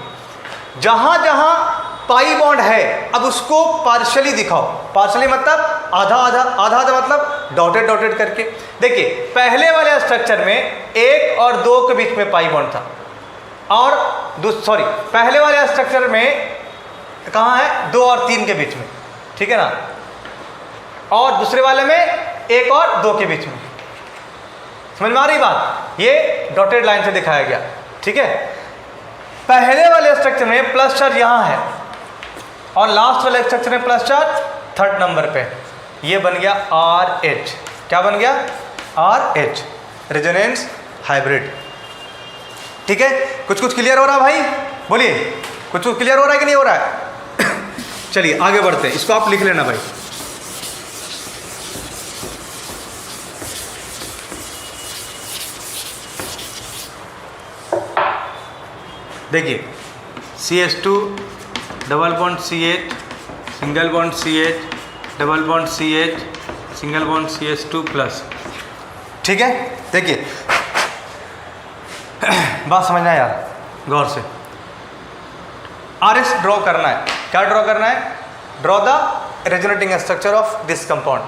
जहाँ जहाँ पाई बॉन्ड है अब उसको पार्शली दिखाओ। पार्शली मतलब आधा आधा, आधा आधा मतलब डॉटेड डॉटेड करके। देखिए पहले वाले स्ट्रक्चर में 1 और 2 के बीच में पाई बॉन्ड था, और पहले वाले स्ट्रक्चर में कहाँ है? 2 और 3 के बीच में, ठीक है ना। और दूसरे वाले में 1 और 2 के बीच में। समझ में आ रही बात? ये डॉटेड लाइन से दिखाया गया, ठीक है। पहले वाले स्ट्रक्चर में प्लस चार्ज यहाँ है और लास्ट वाले स्ट्रक्चर में प्लस चार्ज थर्ड नंबर पे। ये बन गया RH। क्या बन गया? RH, रेजोनेंस हाइब्रिड, ठीक है। कुछ कुछ क्लियर हो रहा है भाई? बोलिए, कुछ कुछ क्लियर हो रहा है कि नहीं हो रहा है? चलिए आगे बढ़ते हैं, इसको आप लिख लेना भाई। देखिए CH2 double bond CH, single bond CH, double bond CH, single bond CH2 plus, ठीक है। देखिए बात समझना है यार गौर से। RS ड्रॉ करना है। क्या ड्रॉ करना है? Draw the resonating structure of this compound.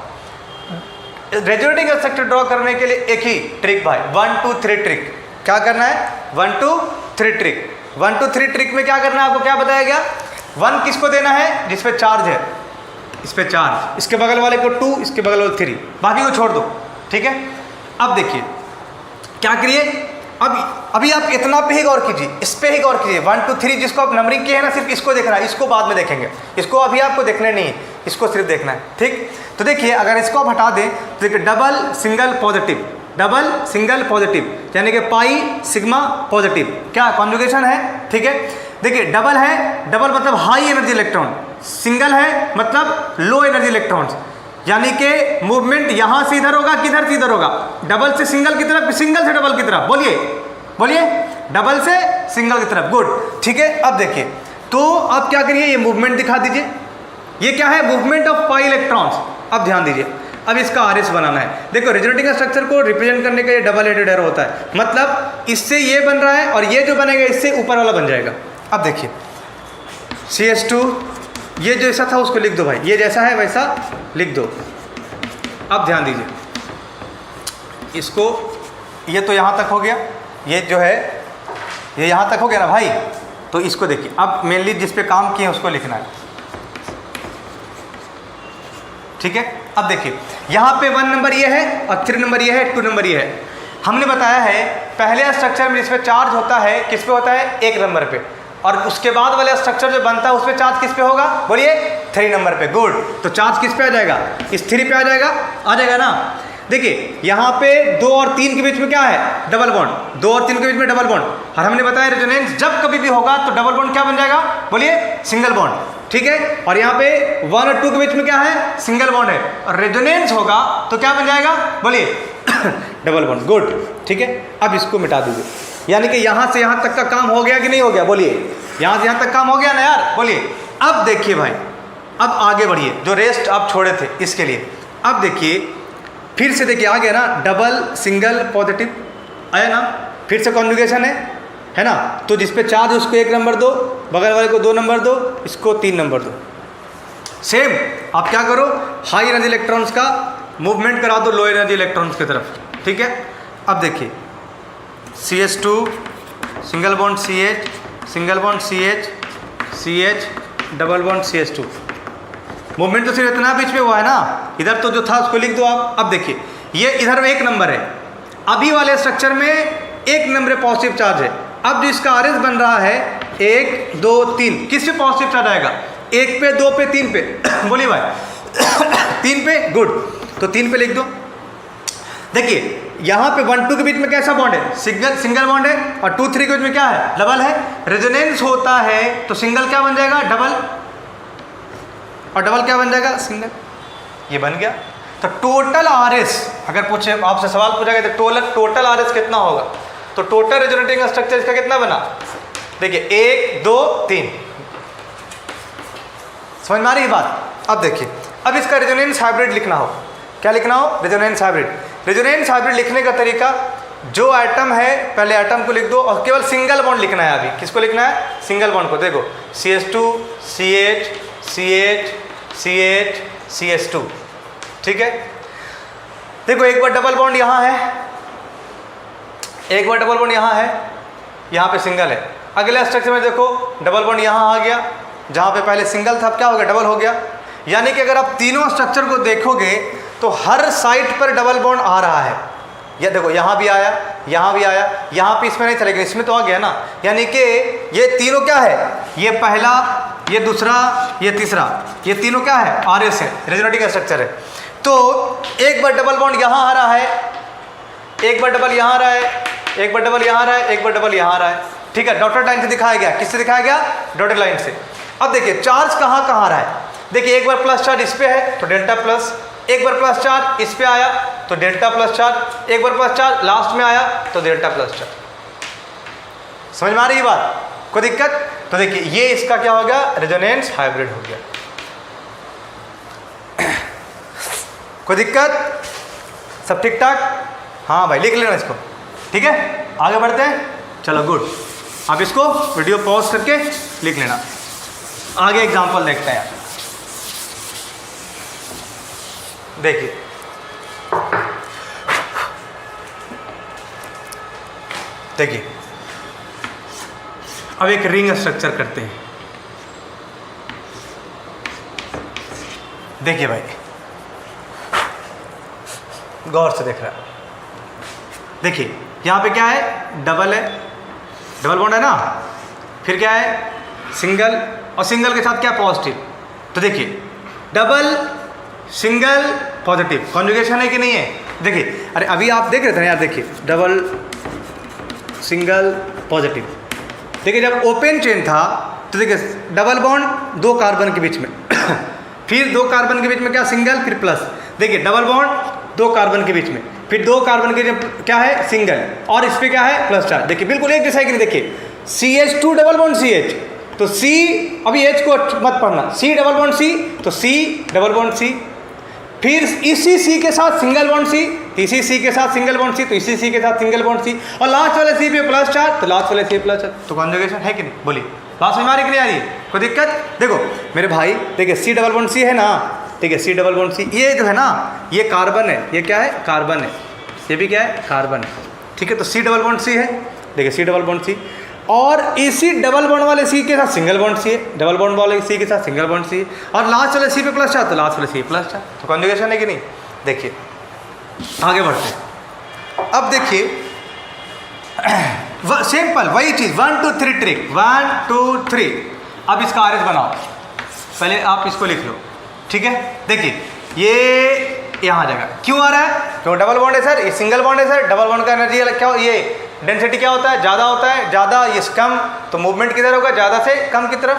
Resonating structure draw करने के लिए एक ही ट्रिक भाई, 1 2 3 ट्रिक। क्या करना है? 1 2 3 ट्रिक। 1 2 3 ट्रिक में क्या करना है? आपको क्या बताया गया? 1 किसको देना है? जिस पे चार्ज है, इस पे चार्ज, इसके बगल वाले को 2, इसके बगल वाले 3, बाकी को छोड़ दो, ठीक है। अब देखिए क्या करिए, अभी आप इतना पे ही गौर कीजिए, इस पे ही गौर कीजिए। 1 2 3 जिसको आप नंबरिंग किए हैं ना, सिर्फ इसको देखना है, इसको बाद में देखेंगे। इसको अभी आपको देखना नहीं है, इसको सिर्फ देखना है, ठीक। तो देखिए अगर इसको आप हटा दें तो देखिए double single positive, double single positive, यानी कि पाई सिग्मा पॉजिटिव, क्या कॉन्जुगेशन है, ठीक है। देखिए डबल है, डबल मतलब हाई एनर्जी इलेक्ट्रॉन, सिंगल है मतलब लो एनर्जी इलेक्ट्रॉन्स, यानी कि मूवमेंट यहाँ से इधर होगा, किधर से इधर होगा, डबल से सिंगल की तरफ, सिंगल से डबल की तरफ। बोलिए बोलिए, डबल से सिंगल की तरफ, गुड, ठीक है। अब देखिए तो आप क्या करिए, ये मूवमेंट दिखा दीजिए। ये क्या है? Movement of pi electrons. अब ध्यान दीजिए, अब इसका RS बनाना है। देखो रेजोनेटिंग स्ट्रक्चर को रिप्रेजेंट करने का ये डबल हेडेड एरो होता है, मतलब इससे ये बन रहा है और ये जो बनेगा इससे ऊपर वाला बन जाएगा। अब देखिए CH2, ये जैसा था उसको लिख दो भाई, ये जैसा है वैसा लिख दो। अब ध्यान दीजिए, इसको, ये तो यहाँ तक हो गया, ये जो है ये यहाँ तक हो गया ना भाई। तो इसको देखिए, अब मेनली जिस पे काम किए उसको लिखना है, ठीक है। अब देखिए यहाँ पे 1 नंबर ये है और 3 नंबर ये है, 2 नंबर ये है। हमने बताया है पहले स्ट्रक्चर में जिसपे चार्ज होता है किस पे होता है? 1 नंबर पे, और उसके बाद वाला स्ट्रक्चर जो बनता है उस पर चार्ज किस पे होगा? बोलिए 3 नंबर पे, गुड। तो चार्ज किस पे आ जाएगा? इस 3 पे आ जाएगा ना। देखिए यहाँ पे 2 और 3 के बीच में क्या है, डबल बॉन्ड, 2 और 3 के बीच में डबल बॉन्ड, और हमने बताया रेजोनेंस जब कभी भी होगा तो डबल बॉन्ड क्या बन जाएगा, बोलिए सिंगल बॉन्ड, ठीक है। और यहाँ पे 1 और 2 के बीच में क्या है, सिंगल बॉन्ड है, और रेजोनेंस होगा तो क्या बन जाएगा, बोलिए डबल बॉन्ड, गुड, ठीक है। अब इसको मिटा दीजिए, यानी कि यहाँ से यहाँ तक का काम हो गया कि नहीं हो गया, बोलिए यहाँ से यहाँ तक काम हो गया ना यार, बोलिए। अब देखिए भाई, अब आगे बढ़िए, जो रेस्ट आप छोड़े थे इसके लिए, अब देखिए फिर से, देखिए आ गया ना, डबल सिंगल पॉजिटिव आया ना, फिर से कॉन्जुगेशन है ना, तो जिस पे चार्ज उसको 1 नंबर दो, बगल वाले को 2 नंबर दो, इसको 3 नंबर दो। सेम आप क्या करो, हाई एनर्जी इलेक्ट्रॉन्स का मूवमेंट करा दो लो एनर्जी इलेक्ट्रॉन्स की तरफ, ठीक है। अब देखिए CH2 single bond CH, single bond CH, CH double bond CH2, movement तो सिर्फ इतना बीच में हुआ है ना, इधर तो जो था उसको लिख दो आप। अब देखिए ये इधर 1 नंबर है, अभी वाले स्ट्रक्चर में 1 नंबर पॉजिटिव चार्ज है। अब जो इसका आरएस बन रहा है 1 2 3, किस पे पॉजिटिव चार्ज आएगा, 1 पे 2 पे 3 पे बोलिए भाई 3 पे, गुड, तो 3 पे लिख दो। देखिए यहाँ पे 1 2 के बीच में कैसा बॉन्ड है, सिंगल बॉन्ड है, और 2 3 के बीच में क्या है, डबल है। रेजोनेंस होता है तो सिंगल क्या बन जाएगा, डबल, और डबल क्या बन जाएगा, सिंगल, ये बन गया। तो टोटल आरएस अगर पूछे आपसे सवाल पूछा गया तो टोटल आरएस कितना होगा, तो टोटल रेजोनेटिंग स्ट्रक्चर इसका कितना बना, देखिए 1 2 3, समझ में आ रही है बात। अब देखिए, अब इसका रेजोनेंस हाइब्रिड लिखना हो, क्या लिखना हो, रेजोनेंस हाइब्रिड। रेजोनेंस हाइब्रिड लिखने का तरीका, जो एटम है पहले एटम को लिख दो, और केवल सिंगल बॉन्ड लिखना है। अभी किसको लिखना है, सिंगल बॉन्ड को। देखो CH2 CH CH CH CH2, ठीक है। देखो एक बार डबल बॉन्ड यहाँ है, एक बार डबल बॉन्ड यहाँ है, यहाँ पे सिंगल है। अगले स्ट्रक्चर में देखो डबल बॉन्ड यहाँ आ गया, जहाँ पे पहले सिंगल था अब क्या हो गया, डबल हो गया। यानी कि अगर आप तीनों स्ट्रक्चर को देखोगे तो हर साइड पर डबल बॉन्ड आ रहा है। ये देखो यहाँ भी आया, यहाँ भी आया, यहाँ पे इसमें नहीं था लेकिन इसमें तो आ गया ना। यानी कि ये तीनों क्या है, ये पहला, ये दूसरा, ये तीसरा, ये तीनों क्या है, आरएस है, रेजोनेटिंग स्ट्रक्चर है। तो एक बार डबल बॉन्ड यहाँ आ रहा है, एक बार डबल यहाँ आ रहा है, एक बार डबल यहाँ आ रहा है, एक बार डबल यहाँ आ रहा है, ठीक है। डॉटेड लाइन से दिखाया गया, किससे दिखाया गया, डॉटेड लाइन से। अब देखिए चार्ज कहाँ कहाँ आ रहा है, देखिए एक बार प्लस चार्ज इस पे है तो डेल्टा प्लस, एक बार प्लस चार्ज इस पे आया तो डेल्टा प्लस चार्ज, एक बार प्लस चार्ज लास्ट में आया तो डेल्टा प्लस चार्ज। समझ में आ रही है बात, कोई दिक्कत। तो देखिए ये इसका क्या हो गया, रेजोनेंस हाइब्रिड हो गया। कोई दिक्कत, सब ठीक ठाक, हाँ भाई लिख लेना इसको, ठीक है। आगे बढ़ते हैं, चलो गुड। आप इसको वीडियो पॉज करके लिख लेना। आगे एग्जांपल देखते हैं। देखिए देखिए अब एक रिंग स्ट्रक्चर करते हैं। देखिए भाई गौर से देख रहा है, देखिए यहाँ पे क्या है, डबल है, डबल बॉन्ड है ना, फिर क्या है, सिंगल, और सिंगल के साथ क्या, पॉजिटिव। तो देखिए डबल सिंगल पॉजिटिव कॉन्जुगेशन है कि नहीं है। देखिए अरे अभी आप देख रहे थे ना यार, देखिए डबल सिंगल पॉजिटिव। देखिए जब ओपन चेन था तो देखिए डबल बॉन्ड 2 कार्बन के बीच में फिर 2 कार्बन के बीच में क्या, सिंगल, फिर प्लस। देखिए डबल बॉन्ड 2 कार्बन के बीच में, फिर 2 कार्बन के बीच क्या है, सिंगल, और इस पर क्या है, प्लस चार्ज। देखिए बिल्कुल एक जैसा है कि नहीं। देखिए CH2 डबल बॉन्ड CH, तो C, अभी H को मत पढ़ना, C डबल बॉन्ड C, तो C डबल बॉन्ड C, फिर इसी C के साथ सिंगल बॉन्ड C, इसी C के साथ सिंगल बॉन्ड C, तो इसी C के साथ सिंगल बॉन्ड C, और लास्ट वाले C पे प्लस चार्ज, तो लास्ट वाले C प्लस चार्ज। तो कॉन्जुगेशन है कि नहीं, बोलिए बात समझ में आ रही कि नहीं आ रही, कोई दिक्कत। देखो मेरे भाई देखिए C डबल बॉन्ड C है ना, ठीक है, C डबल बॉन्ड C, ये जो है ना ये कार्बन है, ये क्या है, कार्बन है, ये भी क्या है, कार्बन है, ठीक है। तो C डबल बॉन्ड C है, देखिए C डबल बॉन्ड C, और इसी डबल बॉन्ड वाले C के साथ सिंगल बॉन्ड C है, डबल बॉन्ड वाले C के साथ सिंगल बॉन्ड C, और लास्ट वाले C पे प्लस चार्ज, तो लास्ट वाले C प्लस चार्ज। तो कॉन्जुगेशन है कि नहीं। देखिए आगे बढ़ते हैं। अब देखिए सिंपल वही चीज़, 1 2 3 ट्रिक, 1 2 3। अब इसका आरएस बनाओ, पहले आप इसको लिख लो, ठीक है। देखिए ये यहाँ आ जाएगा। क्यों आ रहा है? क्यों डबल बॉन्ड है सर, ये सिंगल बॉन्ड है सर, डबल बॉन्ड का एनर्जी क्या, ये डेंसिटी क्या होता है, ज़्यादा होता है, ज़्यादा ये कम, तो मूवमेंट किधर होगा, ज़्यादा से कम की तरफ।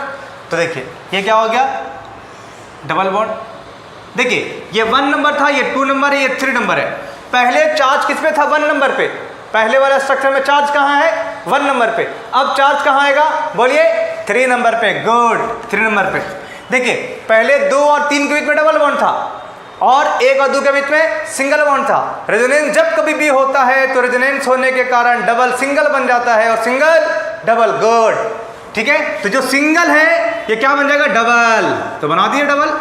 तो देखिए ये क्या हो गया, डबल बॉन्ड। देखिए ये 1 नंबर था, ये 2 नंबर है, ये 3 नंबर है। पहले चार्ज किस पे था, 1 नंबर पे। पहले वाला स्ट्रक्चर में चार्ज कहाँ है, 1 नंबर पे। अब चार्ज कहाँ आएगा, बोलिए 3 नंबर पे। गुड, 3 नंबर पे। देखिए पहले 2 और 3 के बीच में डबल बॉन्ड था और 1 और 2 के बीच में सिंगल बॉन्ड था। रेजोनेंस जब कभी भी होता है तो रेजोनेंस होने के कारण डबल सिंगल बन जाता है और सिंगल डबल। गुड, ठीक है। तो जो सिंगल है ये क्या बन जाएगा, डबल। तो बना दिए डबल।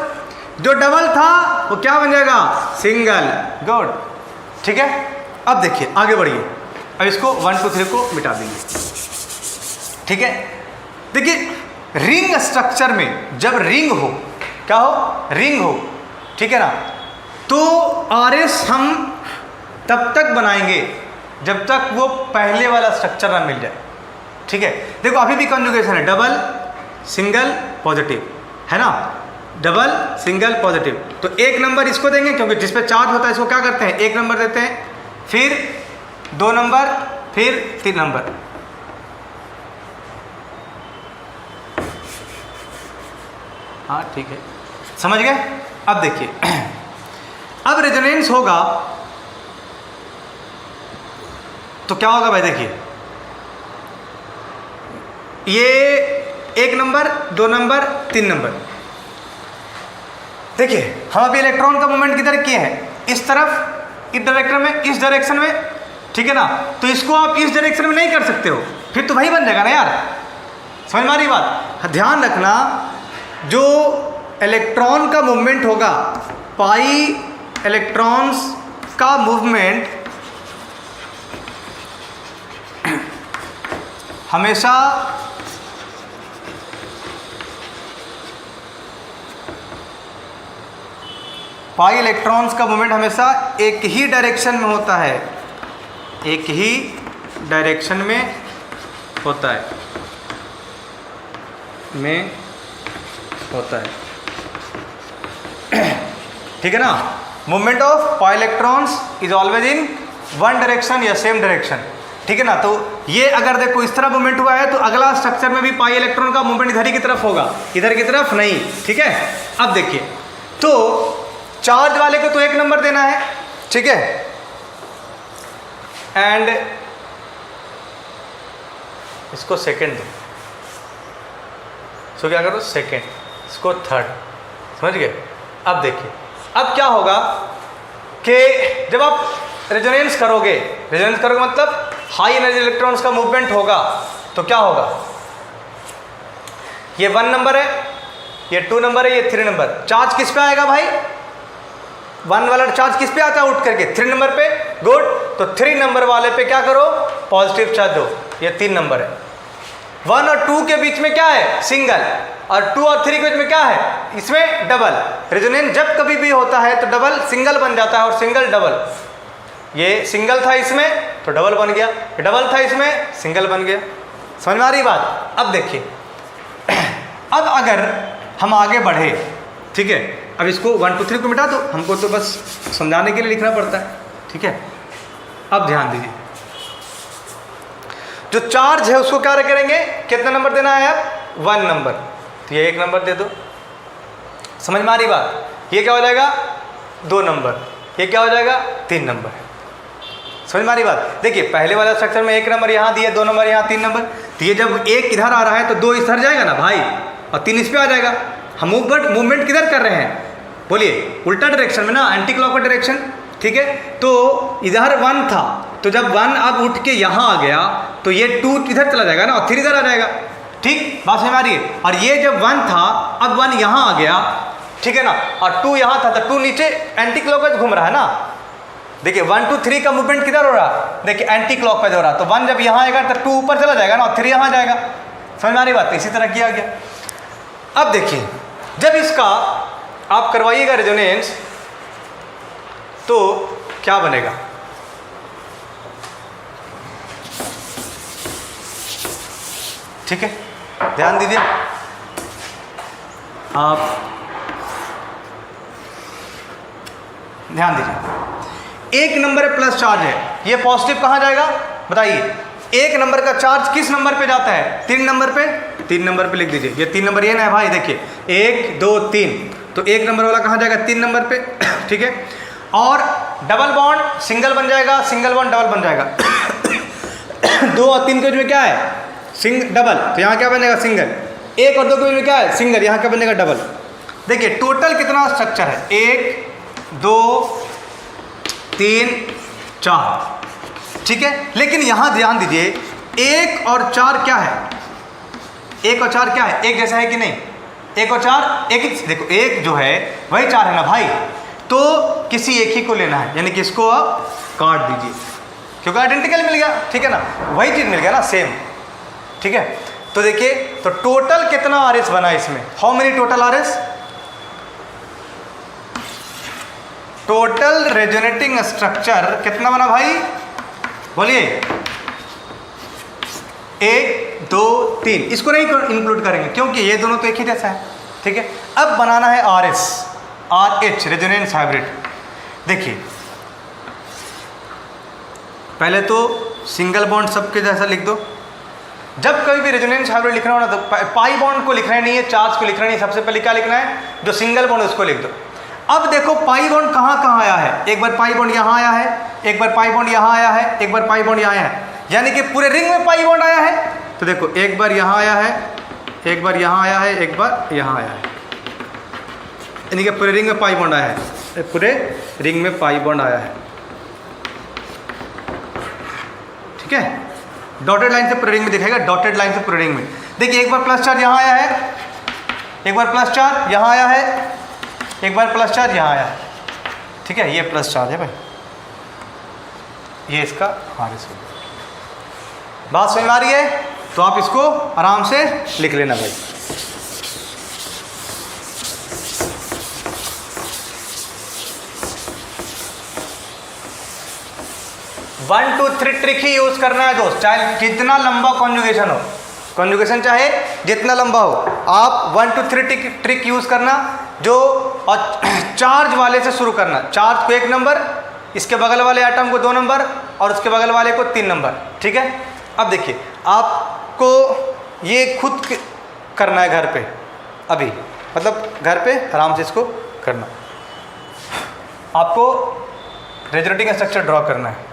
जो डबल था वो क्या बन जाएगा, सिंगल। गुड, ठीक है। अब देखिए आगे बढ़िए, अब इसको 1 2 3 को मिटा देंगे, ठीक है। देखिए रिंग स्ट्रक्चर में जब रिंग हो, क्या हो, रिंग हो, ठीक है ना, तो RS हम तब तक बनाएंगे जब तक वो पहले वाला स्ट्रक्चर ना मिल जाए, ठीक है। देखो अभी भी कंजुगेशन है, डबल सिंगल पॉजिटिव, है ना, डबल सिंगल पॉजिटिव। तो 1 नंबर इसको देंगे क्योंकि जिस पे चार्ज होता है इसको क्या करते हैं, 1 नंबर देते हैं, फिर 2 नंबर, फिर 3 नंबर। हाँ ठीक है, समझ गए। अब देखिए अब रेजोनेंस होगा तो क्या होगा भाई, देखिए ये 1 नंबर, 2 नंबर, 3 नंबर। देखिए हम अभी इलेक्ट्रॉन का मूवमेंट किधर किए हैं, इस तरफ, इस डायरेक्शन में, इस डायरेक्शन में, ठीक है ना। तो इसको आप इस डायरेक्शन में नहीं कर सकते हो, फिर तो वही बन जाएगा ना यार, समझ में आ रही बात। ध्यान रखना जो इलेक्ट्रॉन का मूवमेंट होगा, पाई इलेक्ट्रॉन्स का मूवमेंट हमेशा पाई इलेक्ट्रॉन्स का मूवमेंट हमेशा एक ही डायरेक्शन में होता है, एक ही डायरेक्शन में होता है, ठीक है ना। Movement of pi electrons is always in 1 direction या सेम डायरेक्शन, ठीक है ना। तो ये अगर देखो इस तरह मूवमेंट हुआ है तो अगला स्ट्रक्चर में भी पाई इलेक्ट्रॉन का मूवमेंट इधर ही की तरफ होगा, इधर की तरफ नहीं, ठीक है। अब देखिए तो चार्ज वाले को तो 1 नंबर देना है, ठीक है, एंड इसको सेकंड दो, सो क्या करो, सेकंड, इसको थर्ड, समझ गए। अब देखिए अब क्या होगा कि जब आप रेजोनेंस करोगे, रेजोनेंस करोगे मतलब हाई एनर्जी इलेक्ट्रॉन्स का मूवमेंट होगा, तो क्या होगा, ये 1 नंबर है, ये 2 नंबर है, ये 3 नंबर। चार्ज किस पे आएगा भाई, 1 वाला चार्ज किस पे आता है उठ करके, 3 नंबर पे। गुड, तो 3 नंबर वाले पे क्या करो, पॉजिटिव चार्ज दो, ये 3 नंबर है। 1 और 2 के बीच में क्या है, सिंगल, और 2 और 3 के बीच में क्या है, इसमें डबल। रेजोनेंस जब कभी भी होता है तो डबल सिंगल बन जाता है और सिंगल डबल। ये सिंगल था इसमें तो डबल बन गया, डबल था इसमें सिंगल बन गया, समझ में आ रही बात। अब देखिए अब अगर हम आगे बढ़े, ठीक है, अब इसको 1 2 3 को मिटा दो, हमको तो बस समझाने के लिए लिखना पड़ता है, ठीक है। अब ध्यान दीजिए जो चार्ज है उसको क्या करेंगे, कितना नंबर देना है आप, 1 नंबर, तो ये 1 नंबर दे दो, समझ में आ रही बात। ये क्या हो जाएगा, 2 नंबर, ये क्या हो जाएगा, 3 नंबर, समझ में आ रही बात। देखिए पहले वाला स्ट्रक्चर में 1 नंबर यहाँ दिए, 2 नंबर यहाँ, 3 नंबर, तो ये जब 1 इधर आ रहा है तो 2 इधर जाएगा ना भाई, और 3 इस पे आ जाएगा। हम मूवमेंट किधर कर रहे हैं, बोलिए उल्टा डायरेक्शन में ना, एंटी क्लॉकवाइज डायरेक्शन, ठीक है। तो इधर 1 था, तो जब 1 अब उठ के यहाँ आ गया तो ये 2 इधर चला जाएगा ना और 3 इधर आ जाएगा, ठीक, बात समझ में आ रही है। और ये जब 1 था, अब 1 यहाँ आ गया, ठीक है ना, और 2 यहाँ था, तो 2 नीचे एंटी क्लॉकवाइज घूम रहा है ना। देखिए 1 2 3 का मूवमेंट किधर हो रहा, देखिए एंटी क्लॉकवाइज हो रहा, तो 1 जब यहाँ आएगा तो 2 ऊपर चला जाएगा ना और 3 यहाँ जाएगा, समझ में आ रही बात। इसी तरह किया गया। अब देखिए जब इसका आप करवाइएगा रेजोनेंस तो क्या बनेगा, ठीक है, ध्यान दीजिए आप। ध्यान दीजिए, एक नंबर पे प्लस चार्ज है, ये पॉजिटिव कहाँ जाएगा बताइए? एक नंबर का चार्ज किस नंबर पे जाता है? 3 नंबर पे, 3 नंबर पे लिख दीजिए, ये 3 नंबर ये ना है भाई, देखिए 1 2 3, तो एक नंबर वाला कहाँ जाएगा? 3 नंबर पे, ठीक है। और डबल बॉन्ड सिंगल बन जाएगा, सिंगल बॉन्ड डबल बन जाएगा। 2 और 3 के बीच में क्या है? डबल, तो यहाँ क्या बनेगा? सिंगल। 1 और 2 के बीच में क्या है? सिंगल, यहाँ क्या बनेगा? डबल। देखिए टोटल कितना स्ट्रक्चर है? 1 2 3 4, ठीक है। लेकिन यहाँ ध्यान दीजिए, 1 और 4 क्या है? 1 और 4 क्या है? एक जैसा है कि नहीं? 1 और 4 एक ही, देखो 1 जो है वही 4 है ना भाई, तो किसी एक ही को लेना है, यानी कि इसको आप काट दीजिए, क्योंकि आइडेंटिकल मिल गया, ठीक है ना, वही चीज़ मिल गया ना, सेम, ठीक है। तो देखिए, तो टोटल कितना आर एस बना इसमें? How many total R S? Total resonating structure कितना बना भाई? बोलिए। 1 2 3, इसको नहीं इंक्लूड करेंगे क्योंकि ये दोनों तो एक ही जैसा है, ठीक है। अब बनाना है R S, R H, resonance hybrid. देखिए पहले तो सिंगल बॉन्ड सबके जैसा लिख दो। जब कभी भी रेजोनेंस हाइब्रिड लिखना हो ना, तो पाई बॉन्ड को लिखना नहीं है, चार्ज को लिखना नहीं है, सबसे पहले क्या लिखना है? जो सिंगल बॉन्ड उसको लिख दो। अब देखो पाई बॉन्ड कहाँ कहाँ आया है? एक बार पाई बॉन्ड यहाँ आया है, एक बार पाई बॉन्ड यहाँ आया है, एक बार पाई बॉन्ड यहाँ आया है, यानी कि पूरे रिंग में पाई बॉन्ड आया है। तो देखो एक बार यहाँ आया है, एक बार यहाँ आया है, एक बार यहाँ आया है, यानी कि पूरे रिंग में पाई बॉन्ड आया है, पूरे रिंग में पाई बॉन्ड आया है, ठीक है। डॉटेड लाइन से पूरे रिंग में दिखाएगा, डॉटेड लाइन से पूरे रिंग में। देखिए एक बार प्लस चार्ज यहाँ आया है, एक बार प्लस चार्ज यहाँ आया है, एक बार प्लस चार्ज यहाँ आया है, ठीक है। ये प्लस चार्ज है भाई, ये इसका आर एस। बात समझ में आ रही है? तो आप इसको आराम से लिख लेना भाई। वन टू थ्री ट्रिक ही यूज करना है दोस्त, चाहे कितना लंबा कॉन्जुगेशन हो, कॉन्जुगेशन चाहे जितना लंबा हो, आप 1 2 3 ट्रिक यूज करना। जो और चार्ज वाले से शुरू करना, चार्ज को 1 नंबर, इसके बगल वाले एटम को 2 नंबर और उसके बगल वाले को 3 नंबर, ठीक है। अब देखिए आपको ये खुद करना है घर पे, अभी मतलब घर पे आराम से इसको करना। आपको रेजोनेटिंग स्ट्रक्चर ड्रॉ करना है।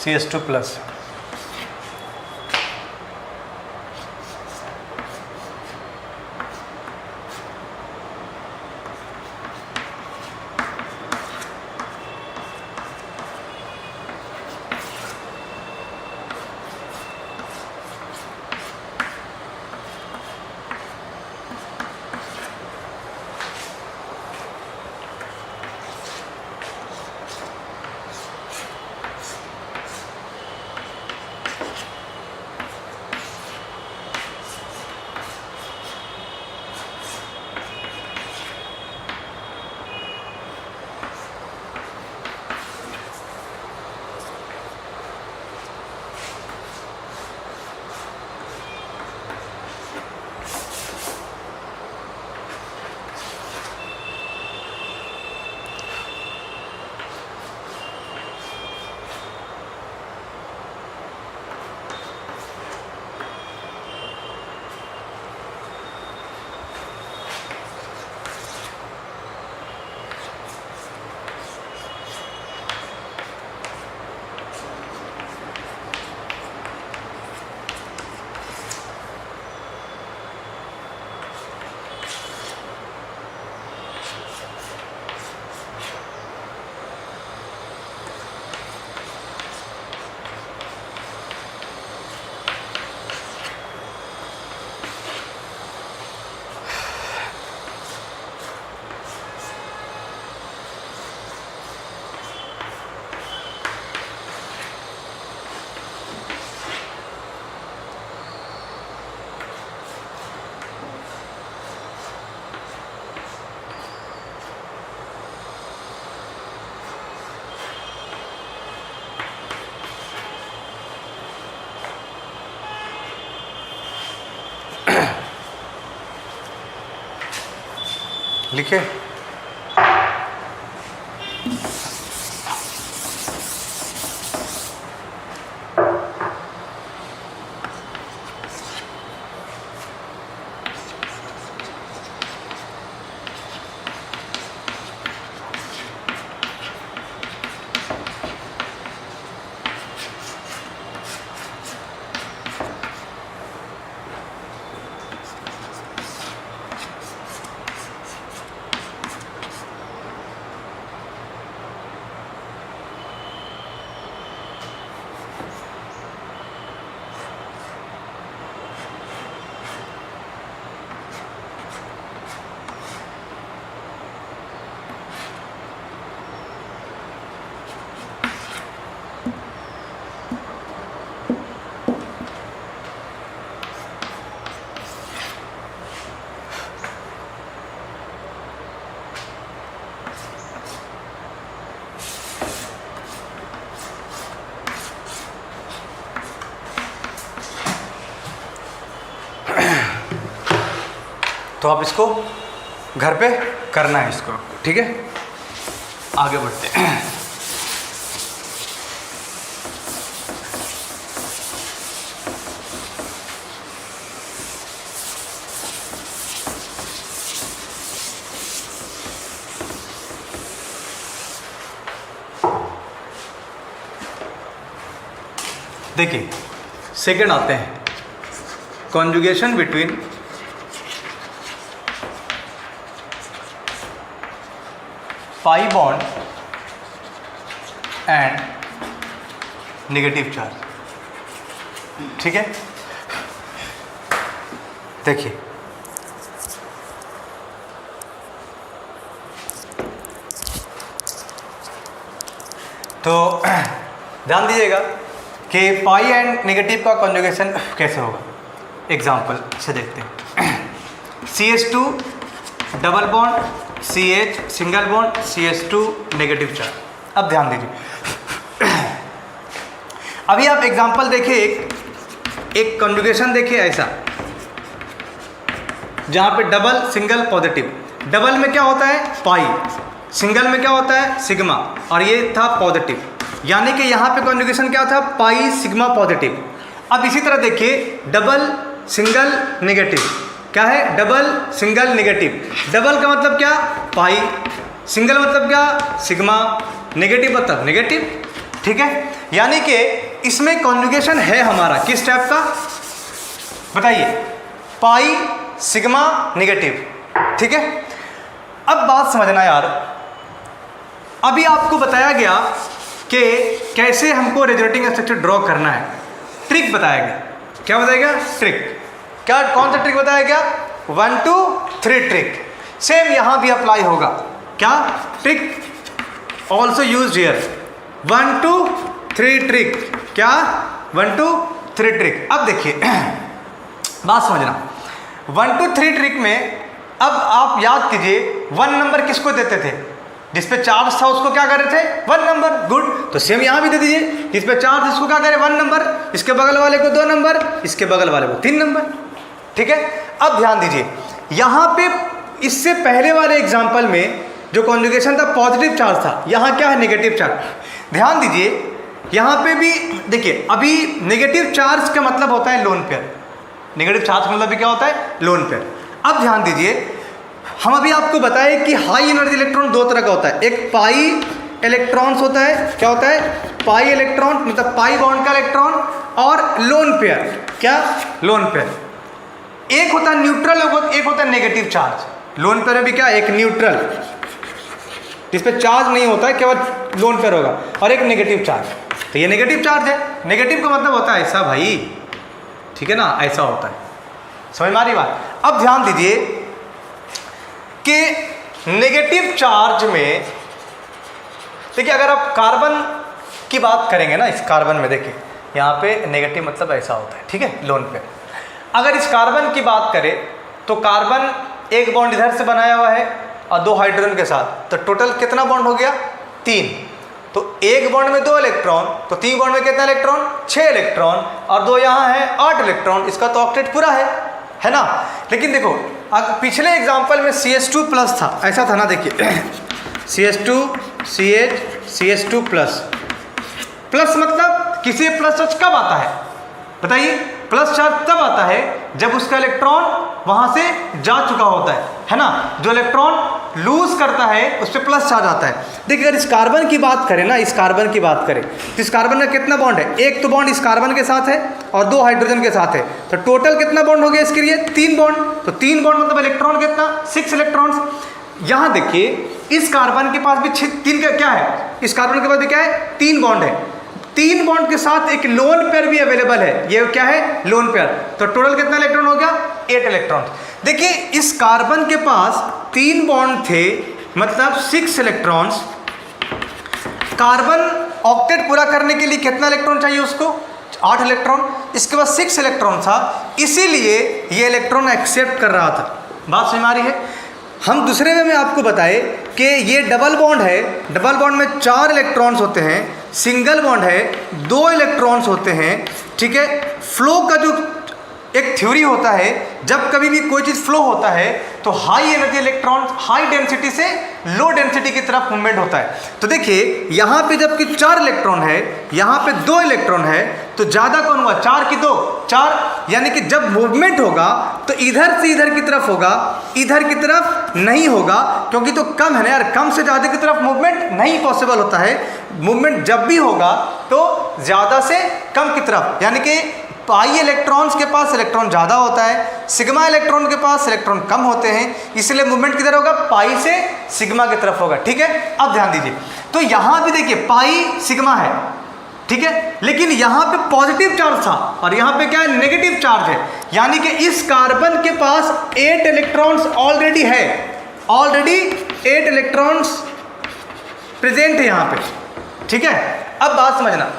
CS2 प्लस, लिखे। तो आप इसको घर पे करना है इसको, ठीक है। आगे बढ़ते हैं। देखिए सेकंड आते हैं, conjugation between pi bond and negative charge, ठीक है। देखिए तो ध्यान दीजिएगा कि पाई एंड नेगेटिव का कॉन्जुगेशन कैसे होगा। एग्जांपल से देखते हैं। CH2 double bond, CH single bond, CH2 negative charge. अब ध्यान दीजिए, अभी आप एग्जांपल देखिए, एक कॉन्जुगेशन देखिए ऐसा, जहां पे डबल सिंगल पॉजिटिव। डबल में क्या होता है पाई, सिंगल में क्या होता है सिग्मा, और ये था पॉजिटिव, यानी कि यहाँ पे कॉन्जुगेशन क्या था पाई सिग्मा पॉजिटिव। अब इसी तरह देखिए डबल सिंगल नेगेटिव, क्या है डबल सिंगल नेगेटिव। डबल का मतलब क्या पाई, सिंगल मतलब क्या सिग्मा, नेगेटिव मतलब नेगेटिव, ठीक है। यानी कि इसमें कॉन्जुगेशन है हमारा किस टाइप का बताइए, पाई सिग्मा नेगेटिव, ठीक है। अब बात समझना यार, अभी आपको बताया गया कि कैसे हमको रेजोनेटिंग स्ट्रक्चर ड्रॉ करना है। ट्रिक बताया गया, क्या बताया गया ट्रिक, क्या कौन सा ट्रिक बताया गया 1 2 3 ट्रिक। सेम यहाँ भी अप्लाई होगा, क्या trick also use here 1 2 3 trick, क्या 1 2 3 ट्रिक। अब देखिए बात समझना, 1 2 3 ट्रिक में अब आप याद कीजिए 1 नंबर किसको देते थे, जिस पे चार्ज था उसको क्या कर रहे थे 1 नंबर, गुड। तो सेम यहाँ भी दे दीजिए, जिस पे चार्ज इसको क्या करें 1 नंबर, इसके बगल वाले को 2 नंबर, इसके बगल वाले को 3 नंबर, ठीक है। अब ध्यान दीजिए यहाँ पे इससे पहले वाले एग्जाम्पल में जो कॉन्जुगेशन था पॉजिटिव चार्ज था, यहाँ क्या है नेगेटिव चार्ज। ध्यान दीजिए यहाँ पे भी देखिए, अभी नेगेटिव चार्ज का मतलब होता है लोन पेयर, नेगेटिव चार्ज का मतलब भी क्या होता है लोन पेयर। अब ध्यान दीजिए, हम अभी आपको बताए कि हाई एनर्जी इलेक्ट्रॉन 2 तरह का होता है, एक पाई इलेक्ट्रॉन्स होता है, क्या होता है पाई इलेक्ट्रॉन मतलब पाई बॉन्ड का इलेक्ट्रॉन, और लोन पेयर, क्या लोन पेयर। एक होता है न्यूट्रल, एक होता है नेगेटिव चार्ज। लोन पेयर में भी क्या एक न्यूट्रल जिस पे चार्ज नहीं होता है, केवल लोन पेयर होगा, और एक नेगेटिव चार्ज। तो ये नेगेटिव चार्ज है, नेगेटिव का मतलब होता है ऐसा भाई, ठीक है ना, ऐसा होता है, समझ में आ रही बात। अब ध्यान दीजिए कि नेगेटिव चार्ज में देखिए, अगर आप कार्बन की बात करेंगे ना, इस कार्बन में देखिए यहाँ पे नेगेटिव मतलब ऐसा होता है, ठीक है लोन पेयर। अगर इस कार्बन की बात करें तो कार्बन एक बॉन्ड इधर से बनाया हुआ है और 2 हाइड्रोजन के साथ, तो टोटल कितना बॉन्ड हो गया 3। तो एक बॉन्ड में 2 इलेक्ट्रॉन, तो 3 बॉन्ड में कितना इलेक्ट्रॉन 6 इलेक्ट्रॉन, और 2 यहाँ है 8 इलेक्ट्रॉन, इसका तो ऑक्टेट पूरा है ना। लेकिन देखो पिछले एग्जाम्पल में CH2 प्लस था, ऐसा था ना, देखिए CH2 CH CH2 plus. Plus मतलब किसी प्लस चार्ज कब आता है बताइए? प्लस चार्ज तब आता है जब उसका इलेक्ट्रॉन वहां से जा चुका होता है ना। जो इलेक्ट्रॉन लूज करता है उस पर प्लस चार्ज आता है। देखिए अगर इस कार्बन की बात करें ना, इस कार्बन की बात करें तो इस कार्बन का कितना बॉन्ड है? एक तो बॉन्ड इस कार्बन के साथ है और 2 हाइड्रोजन के साथ है, तो टोटल कितना बॉन्ड हो गया इसके लिए? 3 बॉन्ड। तो 3 बॉन्ड मतलब इलेक्ट्रॉन कितना? 6 इलेक्ट्रॉन्स। यहां देखिए इस कार्बन के पास भी 3 का क्या है? इस कार्बन के पास भी क्या है? 3 बॉन्ड है। 3 बॉन्ड के साथ एक लोन पेयर भी अवेलेबल है। ये क्या है? Lone pair. तो टोटल कितना इलेक्ट्रॉन हो गया? 8 इलेक्ट्रॉन। देखिए इस कार्बन के पास 3 बॉन्ड थे, मतलब 6 इलेक्ट्रॉन्स। कार्बन ऑक्टेट पूरा करने के लिए कितना इलेक्ट्रॉन चाहिए उसको? 8 इलेक्ट्रॉन। इसके बाद 6 इलेक्ट्रॉन था, इसीलिए ये इलेक्ट्रॉन एक्सेप्ट कर रहा था। बात समझ में आ रही है? हम दूसरे में आपको बताए कि ये डबल बॉन्ड है। डबल बॉन्ड में 4 इलेक्ट्रॉन्स होते हैं। सिंगल बॉन्ड है, 2 इलेक्ट्रॉन्स होते हैं। ठीक है, फ्लो का जो एक थ्योरी होता है, जब कभी भी कोई चीज़ फ्लो होता है तो high energy electron high density से लो डेंसिटी की तरफ मूवमेंट होता है। तो देखिए यहाँ पे जबकि 4 इलेक्ट्रॉन है, यहाँ पे 2 इलेक्ट्रॉन है, तो ज़्यादा कौन हुआ? 4 की 2 4। यानी कि जब मूवमेंट होगा तो इधर से इधर की तरफ होगा, इधर की तरफ नहीं होगा, क्योंकि तो कम है ना यार, कम से ज़्यादा की तरफ मूवमेंट नहीं पॉसिबल होता है। मूवमेंट जब भी होगा तो ज़्यादा से कम की तरफ, यानी कि पाई इलेक्ट्रॉन्स के पास इलेक्ट्रॉन ज़्यादा होता है, सिग्मा इलेक्ट्रॉन के पास इलेक्ट्रॉन कम होते हैं, इसलिए मूवमेंट किधर होगा? पाई से सिग्मा की तरफ होगा। ठीक है, अब ध्यान दीजिए, तो यहाँ भी देखिए पाई सिग्मा है, ठीक है, लेकिन यहाँ पे पॉजिटिव चार्ज था और यहाँ पे क्या है? नेगेटिव चार्ज है। यानी कि इस कार्बन के पास 8 इलेक्ट्रॉन्स ऑलरेडी है, ऑलरेडी 8 इलेक्ट्रॉन्स प्रेजेंट है यहाँ पे। ठीक है, अब बात समझना,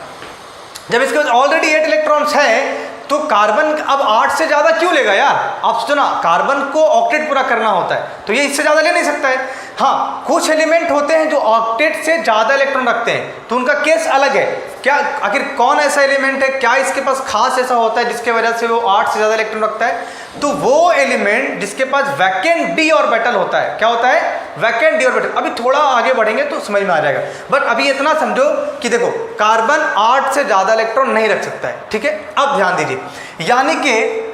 जब इसके पास ऑलरेडी 8 इलेक्ट्रॉन्स है तो कार्बन अब 8 से ज़्यादा क्यों लेगा यार? आप सोचो ना, कार्बन को ऑक्टेट पूरा करना होता है तो ये इससे ज़्यादा ले नहीं सकता है। हाँ, कुछ एलिमेंट होते हैं जो ऑक्टेट से ज़्यादा इलेक्ट्रॉन रखते हैं, तो उनका केस अलग है। क्या आखिर कौन ऐसा एलिमेंट है, क्या इसके पास खास ऐसा होता है जिसके वजह से वो 8 से ज़्यादा इलेक्ट्रॉन रखता है? तो वो एलिमेंट जिसके पास वैकेंट डी ऑर्बिटल होता है। क्या होता है? Vacant D orbital. अभी थोड़ा आगे बढ़ेंगे तो समझ में आ जाएगा, बट अभी इतना समझो कि देखो कार्बन 8 से ज़्यादा इलेक्ट्रॉन नहीं रख सकता है। ठीक है, अब ध्यान दीजिए, यानी कि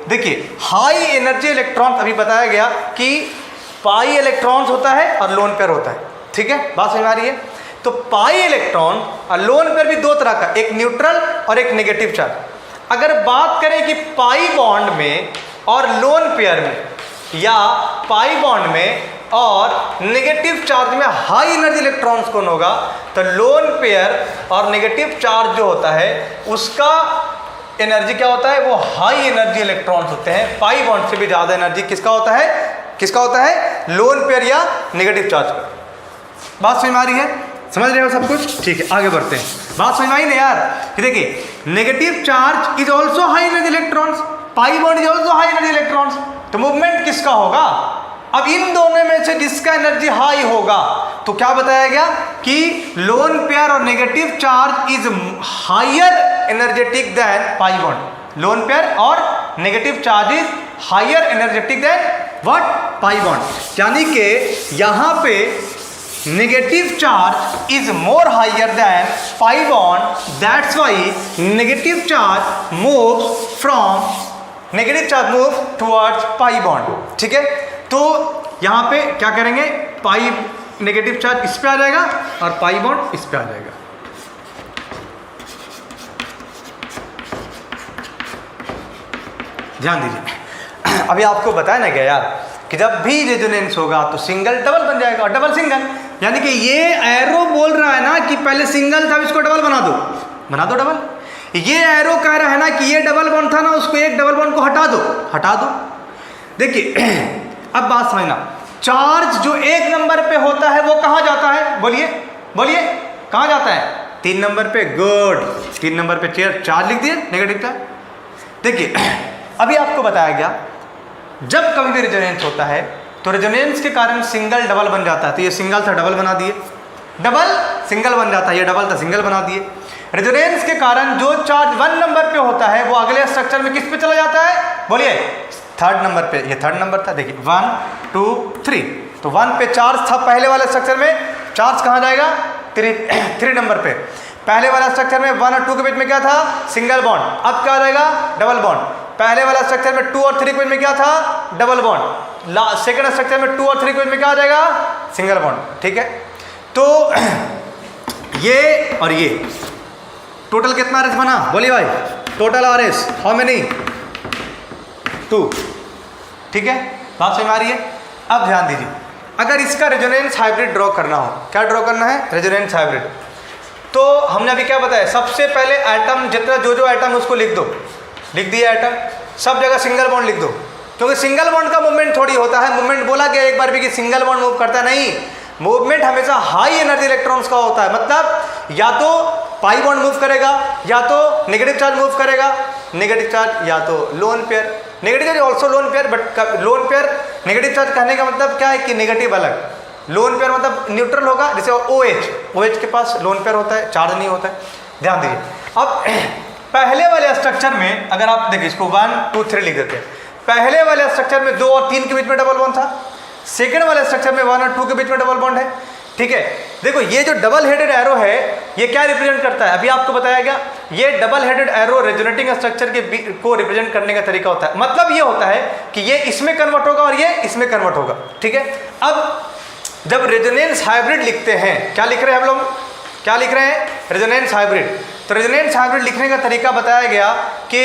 देखिए हाई एनर्जी इलेक्ट्रॉन, अभी बताया गया कि पाई इलेक्ट्रॉन्स होता है और लोन पेयर होता है। ठीक है, बात समझ में आ रही है? तो पाई इलेक्ट्रॉन और लोन पेयर भी 2 तरह का, एक न्यूट्रल और एक नेगेटिव चार्ज। अगर बात करें कि पाई बॉन्ड में और लोन पेयर में, या पाई बॉन्ड में और नेगेटिव चार्ज में हाई एनर्जी इलेक्ट्रॉन्स कौन होगा, तो लोन पेयर और नेगेटिव चार्ज जो होता है उसका एनर्जी क्या होता है? वो हाई एनर्जी इलेक्ट्रॉन्स होते हैं। पाई बॉन्ड से भी ज़्यादा एनर्जी किसका होता है? किसका होता है? लोन पेयर या नेगेटिव चार्ज का। बात समझ में आ रही है? समझ रहे हो सब कुछ? ठीक है, आगे बढ़ते हैं। बात समझ में आई ना यार कि देखिए negative charge is also high energy electrons, pi bond is also high energy electrons, तो मूवमेंट किसका होगा? अब इन दोनों में से जिसका एनर्जी हाई होगा, तो क्या बताया गया कि लोन पेयर और negative charge is higher energetic than pi bond. Lone pair और negative charge is higher energetic than what? Pi bond. यानी कि यहाँ पे negative charge is more higher than pi bond, that's why negative charge move from negative charge move towards pi bond. ठीक है, तो यहाँ पे क्या करेंगे? पाई नेगेटिव चार्ज इस पे आ जाएगा और पाई बॉन्ड इस पे आ जाएगा। ध्यान दीजिए, अभी आपको बताया ना क्या यार कि जब भी रेजोनेंस होगा तो सिंगल डबल बन जाएगा और डबल सिंगल, यानी कि ये एरो बोल रहा है ना कि पहले सिंगल था, इसको डबल बना दो, बना दो डबल। ये एरो कह रहा है ना कि ये डबल बॉन्ड था ना, उसको एक डबल बॉन्ड को हटा दो, हटा दो। देखिए अब बात समझना, चार्ज जो 1 नंबर पे होता है वो कहाँ जाता है? बोलिए बोलिए, कहाँ जाता है? 3 नंबर पे। गुड, 3 नंबर पे चेयर चार्ज लिख दिए नेगेटिव का। देखिए अभी आपको बताया गया जब कभी भी रेजोनेंस होता है तो रेजोनेंस के कारण सिंगल डबल बन जाता है। तो ये सिंगल था, डबल बना दिए, डबल सिंगल बन जाता है, ये डबल था, सिंगल बना दिए। रेजोनेंस के कारण जो चार्ज 1 नंबर पे होता है वो अगले स्ट्रक्चर में किस पे चला जाता है? बोलिए थर्ड नंबर पे, ये थर्ड नंबर था, देखिए 1 2 3, तो 1 पे चार्ज था पहले वाले स्ट्रक्चर में, चार्ज कहाँ जाएगा 3 नंबर पे। पहले वाला स्ट्रक्चर में 1 और 2 के बीच में क्या था, सिंगल बॉन्ड, अब क्या जाएगा डबल बॉन्ड। पहले वाला स्ट्रक्चर में 2 और 3 के बीच में क्या था, डबल बॉन्ड। सेकंड स्ट्रक्चर में 2 और 3 के बीच में क्या आ जाएगा, सिंगल बॉन्ड। ठीक है, तो ये और ये टोटल कितना आरएस बना, बोलिए भाई, टोटल आरएस हाउ मेनी, 2। ठीक है, बात समझ में आ रही है। अब ध्यान दीजिए, अगर इसका रेजोनेंस हाइब्रिड ड्रॉ करना हो, क्या ड्रॉ करना है, रेजोनेंस हाइब्रिड, तो हमने अभी क्या बताया, सबसे पहले एटम जितना जो एटम उसको लिख दो, लिख दिया एटम, सब जगह सिंगल बॉन्ड लिख दो, क्योंकि सिंगल बॉन्ड का मूवमेंट थोड़ी होता है, मूवमेंट बोला गया एक बार भी कि सिंगल बॉन्ड मूव करता नहीं, मूवमेंट हमेशा हाई एनर्जी इलेक्ट्रॉन्स का होता है, मतलब या तो पाई बॉन्ड मूव करेगा, या तो नेगेटिव चार्ज मूव करेगा, नेगेटिव चार्ज या तो lone pair, negative charge also lone pair, but lone pair negative charge कहने का मतलब क्या है कि नेगेटिव अलग, लोन पेयर मतलब न्यूट्रल होगा, जैसे OH के पास लोन पेयर होता है, चार्ज नहीं होता है। ध्यान दीजिए, अब पहले वाले स्ट्रक्चर में अगर आप देखिए, इसको 1 2 3 लिख देते हैं, पहले वाले स्ट्रक्चर में 2 और 3 के बीच में डबल बॉन्ड था, सेकंड वाले स्ट्रक्चर में 1 और 2 के बीच में डबल बॉन्ड है। ठीक है, देखो ये जो डबल हेडेड एरो है ये क्या रिप्रेजेंट करता है, अभी आपको बताया गया, ये double headed arrow resonating structure के को रिप्रेजेंट करने का तरीका होता है, मतलब ये होता है कि ये इसमें कन्वर्ट होगा और ये इसमें कन्वर्ट होगा। ठीक है, अब जब रेजोनेंस हाइब्रिड लिखते हैं, क्या लिख रहे हैं हम लोग, क्या लिख रहे हैं, रेजोनेंस हाइब्रिड। तो रेजोनेंस हाइब्रिड लिखने का तरीका बताया गया कि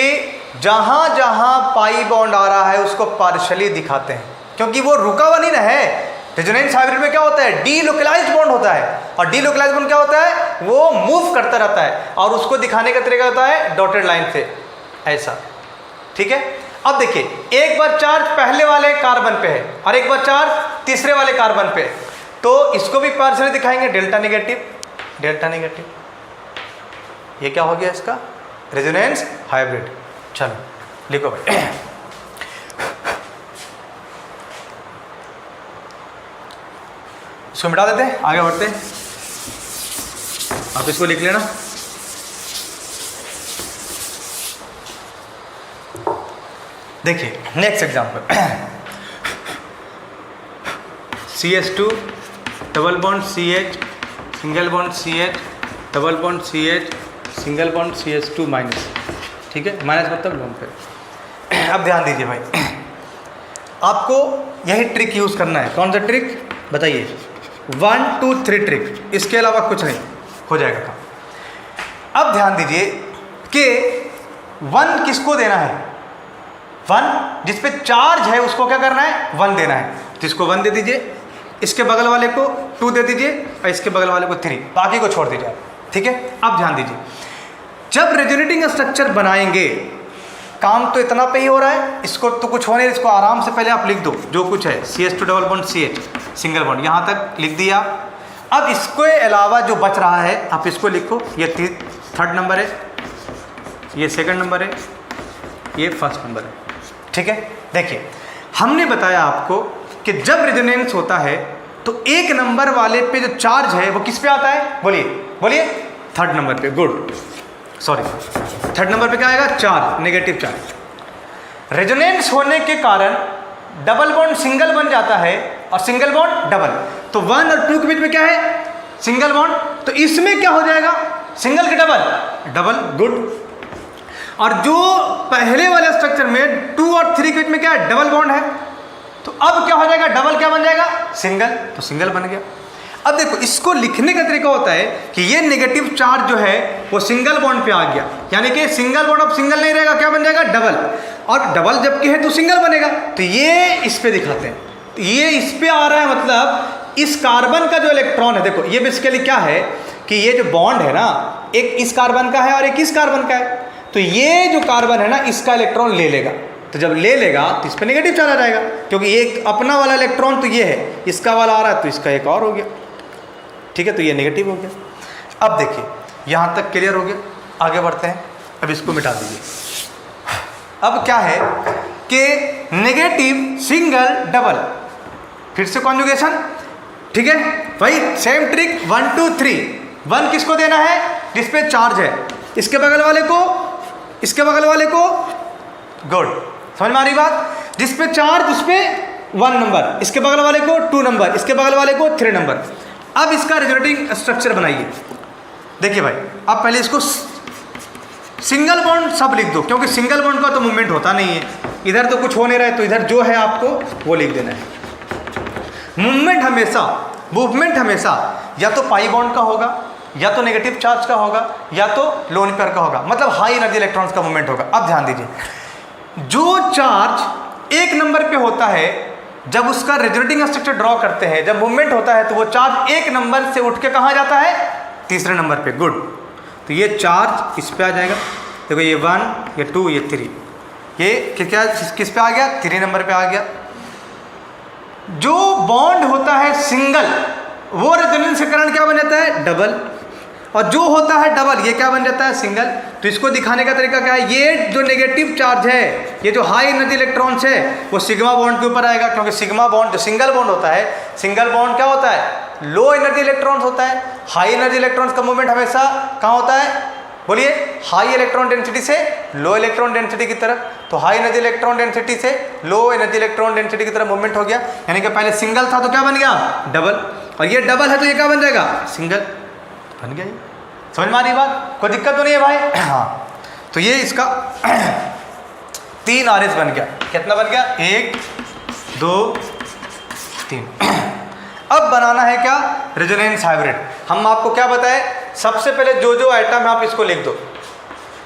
जहां जहां पाई बॉन्ड आ रहा है उसको पार्शियली दिखाते हैं, क्योंकि वो रुका हुआ नहीं ना है। रेजोनेंस हाइब्रिड में क्या होता है, डीलोकलाइज्ड बॉन्ड होता है, और डीलोकलाइज्ड बॉन्ड क्या होता है, वो मूव करता रहता है, और उसको दिखाने का तरीका होता है डॉटेड लाइन से, ऐसा। ठीक है, अब देखिए, एक बार चार्ज पहले वाले कार्बन पे है और एक बार चार्ज तीसरे वाले कार्बन पे है, तो इसको भी पार्शियली दिखाएंगे, डेल्टा नेगेटिव, डेल्टा नेगेटिव। ये क्या हो गया इसका, रेजोनेंस हाइब्रिड। चलो लिखो भाई, इसको मिटा देते हैं, आगे बढ़ते हैं, आप इसको लिख लेना। देखिए next example, CH2 double bond CH, single bond CH, double bond CH, single bond CH2 minus. ठीक है, माइनस मतलब लोन पे। अब ध्यान दीजिए भाई, आपको यही ट्रिक यूज़ करना है। कौन सा ट्रिक बताइए, 1 2 3 ट्रिक, इसके अलावा कुछ नहीं, हो जाएगा काम। अब ध्यान दीजिए कि 1 किसको देना है, 1 जिस पे चार्ज है उसको क्या करना है, 1 देना है, तो इसको 1 दे दीजिए, इसके बगल वाले को 2 दे दीजिए, और इसके बगल वाले को 3, बाकी को छोड़ दीजिए। ठीक है, अब ध्यान दीजिए, जब रेजोनेटिंग स्ट्रक्चर बनाएंगे, काम तो इतना पे ही हो रहा है, इसको तो कुछ होने, इसको आराम से पहले आप लिख दो जो कुछ है, CH2 double bond CH, single bond, यहाँ तक लिख दिया। अब इसके अलावा जो बच रहा है आप इसको लिखो, ये थर्ड नंबर है, ये सेकंड नंबर है, ये फर्स्ट नंबर है। ठीक है, देखिए हमने बताया आपको कि जब रेजोनेंस होता है तो एक नंबर वाले पे जो चार्ज है वो किस पे आता है, बोलिए बोलिए, थर्ड नंबर पे। गुड, सॉरी, थर्ड नंबर पे क्या आएगा, चार्ज, नेगेटिव चार्ज। रेजोनेंस होने के कारण डबल बॉन्ड सिंगल बन जाता है और सिंगल बॉन्ड डबल, तो 1 और 2 के बीच में क्या है, सिंगल बॉन्ड, तो इसमें क्या हो जाएगा, सिंगल के डबल, डबल। गुड, और जो पहले वाले स्ट्रक्चर में 2 और 3 के बीच में क्या है, डबल बॉन्ड है, तो अब क्या हो जाएगा, डबल क्या बन जाएगा, सिंगल, तो सिंगल बन गया। अब देखो इसको लिखने का तरीका होता है कि ये नेगेटिव चार्ज जो है वो सिंगल बॉन्ड पे आ गया, यानी कि सिंगल बॉन्ड अब सिंगल नहीं रहेगा, क्या बन जाएगा, डबल, और डबल जबकि है तो सिंगल बनेगा, तो ये इस पे दिखाते हैं, तो ये इस पे आ रहा है, मतलब इस कार्बन का जो इलेक्ट्रॉन है, देखो ये बेसिकली क्या है कि ये जो बॉन्ड है ना, एक इस कार्बन का है और एक इस कार्बन का है, तो ये जो कार्बन है ना इसका इलेक्ट्रॉन ले लेगा, तो जब ले लेगा तो इस पर नेगेटिव चार्ज आ जाएगा, क्योंकि एक अपना वाला इलेक्ट्रॉन तो ये है, इसका वाला आ रहा है तो इसका एक और हो गया। ठीक है, तो ये नेगेटिव हो गया। अब देखिए यहाँ तक क्लियर हो गया, आगे बढ़ते हैं, अब इसको मिटा दीजिए। अब क्या है कि नेगेटिव सिंगल डबल, फिर से कॉन्जुगेशन। ठीक है, वही सेम ट्रिक, 1 2 3, 1 किसको देना है, जिस पे चार्ज है, इसके बगल वाले को, इसके बगल वाले को। गुड, समझ में आ रही बात। जिस पे चार्ज उस पे 1 नंबर, इसके बगल वाले को 2 नंबर, इसके बगल वाले को 3 नंबर। अब इसका रेजोनेटिंग स्ट्रक्चर बनाइए। देखिए भाई, अब पहले इसको सिंगल बॉन्ड सब लिख दो, क्योंकि सिंगल बॉन्ड का तो मूवमेंट होता नहीं है, इधर तो कुछ हो नहीं रहा है, तो इधर जो है आपको वो लिख देना है। मूवमेंट हमेशा या तो पाई बॉन्ड का होगा, या तो नेगेटिव चार्ज का होगा, या तो लोन पेयर का होगा, मतलब हाई एनर्जी इलेक्ट्रॉन्स का मूवमेंट होगा। अब ध्यान दीजिए, जो चार्ज 1 नंबर पे होता है, जब उसका रेजोनेटिंग स्ट्रक्चर ड्रॉ करते हैं, जब मूवमेंट होता है, तो वो चार्ज 1 नंबर से उठ के कहाँ जाता है? तीसरे नंबर पे। गुड। तो ये चार्ज इस पे आ जाएगा। देखो ये 1, ये 2, ये 3, ये क्या किस पे आ गया? 3 नंबर पे आ गया। जो बॉन्ड होता है सिंगल, वो रेजोनेंस के कारण क्या बन जाता है? डबल। और जो होता है डबल, ये क्या बन जाता है? सिंगल। तो इसको दिखाने का तरीका क्या है? ये जो नेगेटिव चार्ज है, ये जो हाई एनर्जी इलेक्ट्रॉन्स है, वो सिग्मा बॉन्ड के ऊपर आएगा, क्योंकि सिग्मा बॉन्ड जो सिंगल बॉन्ड होता है, सिंगल बॉन्ड क्या होता है? लो एनर्जी इलेक्ट्रॉन्स होता है। हाई एनर्जी इलेक्ट्रॉन्स का मूवमेंट हमेशा कहाँ होता है? बोलिए, हाई इलेक्ट्रॉन डेंसिटी से लो इलेक्ट्रॉन डेंसिटी की तरफ। तो हाई एनर्जी इलेक्ट्रॉन डेंसिटी से लो एनर्जी इलेक्ट्रॉन डेंसिटी की तरफ मूवमेंट हो गया, यानी कि पहले सिंगल था तो क्या बन गया? डबल। और ये डबल है तो ये क्या बन जाएगा? सिंगल बन गया। ये समझ में आ रही बात? कोई दिक्कत तो नहीं है भाई? हाँ। तो ये इसका 3 आरएस बन गया। कितना बन गया? 1, 2, 3। अब बनाना है क्या? Resonance hybrid. हम आपको क्या बताए? सबसे पहले जो आइटम है आप इसको लिख दो,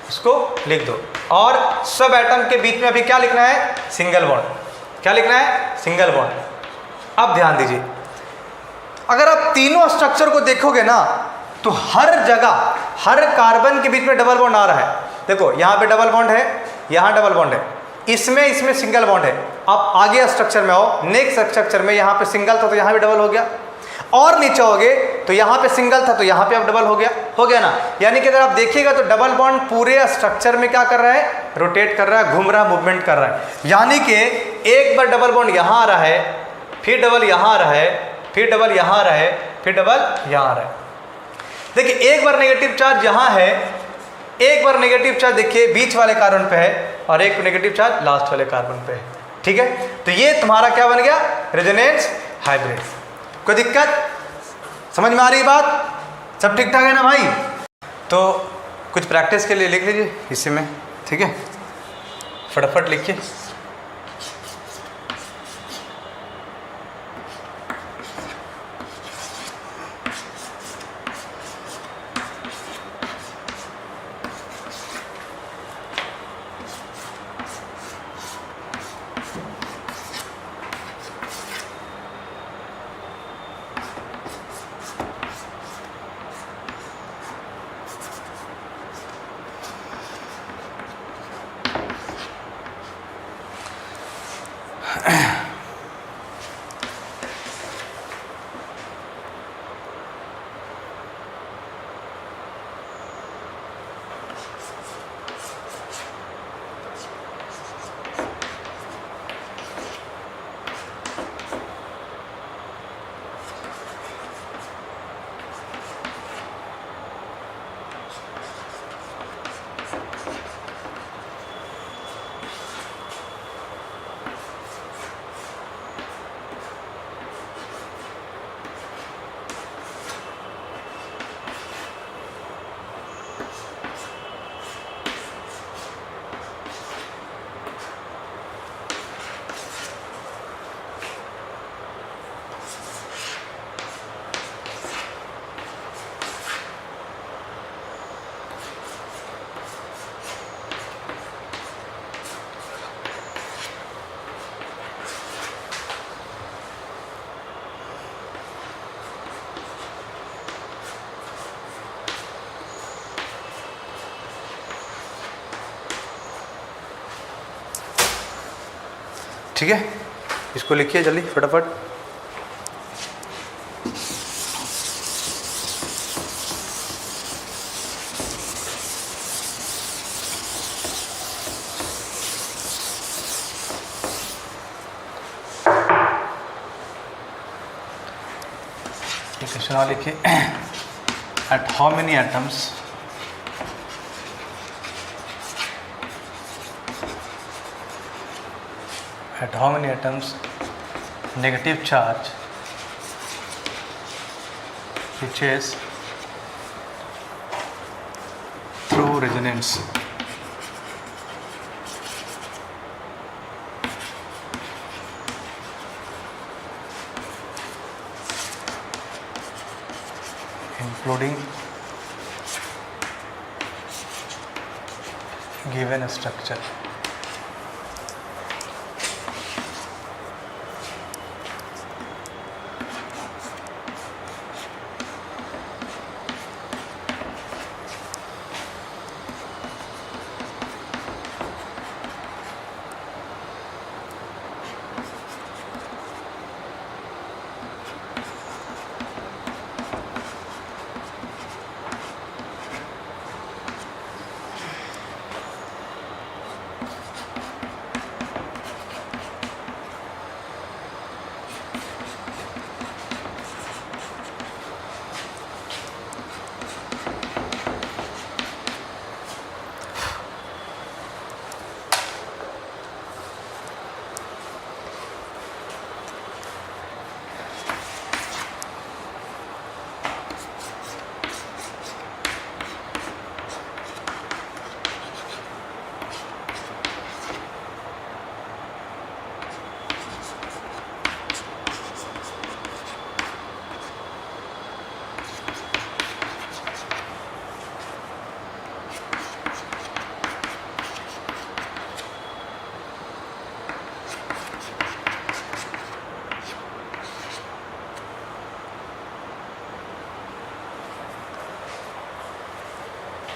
इसको लिख दो, और सब एटम के बीच में अभी क्या लिखना है? Single bond. क्या लिखना है? Single bond. अब ध्यान दीजिए, अगर आप तीनों स्ट्रक्चर को देखोगे ना, तो हर जगह हर कार्बन के बीच में डबल बॉन्ड आ रहा है। देखो यहाँ पे डबल बॉन्ड है, यहाँ डबल बॉन्ड है, इसमें सिंगल बॉन्ड है। आप आगे स्ट्रक्चर में आओ, नेक्स्ट स्ट्रक्चर में यहाँ पे सिंगल था तो यहाँ भी डबल हो गया, और नीचे हो गए तो यहाँ पे सिंगल था तो यहाँ पे अब डबल हो गया ना। यानी कि अगर आप देखिएगा तो डबल बॉन्ड पूरे स्ट्रक्चर में क्या कर रहा है? रोटेट कर रहा है, घूम रहा है, मूवमेंट कर रहा है। यानी कि एक बार डबल बॉन्ड यहाँ आ रहा है, फिर डबल यहाँ आ रहा है, फिर डबल यहाँ आ रहा है, फिर डबल यहाँ आ रहा है। देखिए, एक बार नेगेटिव चार्ज यहाँ है, एक बार नेगेटिव चार्ज देखिए बीच वाले कार्बन पे है, और एक नेगेटिव चार्ज लास्ट वाले कार्बन पे है। ठीक है, तो ये तुम्हारा क्या बन गया? Resonance hybrid. कोई दिक्कत? समझ में आ रही बात? सब ठीक ठाक है ना भाई? तो कुछ प्रैक्टिस के लिए लिख लीजिए इसी में, ठीक है? फटाफट लिखिए। ठीक है, इसको लिखिए जल्दी फटाफट। क्वेश्चन लिखिए, at how many atoms at how many atoms negative charge reaches through resonance. Including given structure.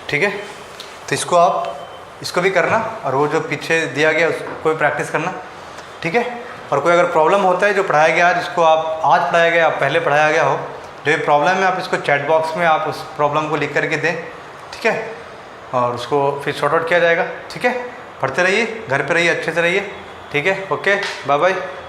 ठीक है, तो इसको भी करना और वो जो पीछे दिया गया उसको भी प्रैक्टिस करना, ठीक है। और कोई अगर प्रॉब्लम होता है जो पढ़ाया गया आज, जिसको आप आज पढ़ाया गया, आप पहले पढ़ाया गया हो, जो ये प्रॉब्लम है आप इसको चैट बॉक्स में आप उस प्रॉब्लम को लिख करके दें, ठीक है। और उसको फिर सॉर्ट आउट किया जाएगा, ठीक है। पढ़ते रहिए, घर पे रहिए, अच्छे से रहिए, ठीक है। Okay, bye bye.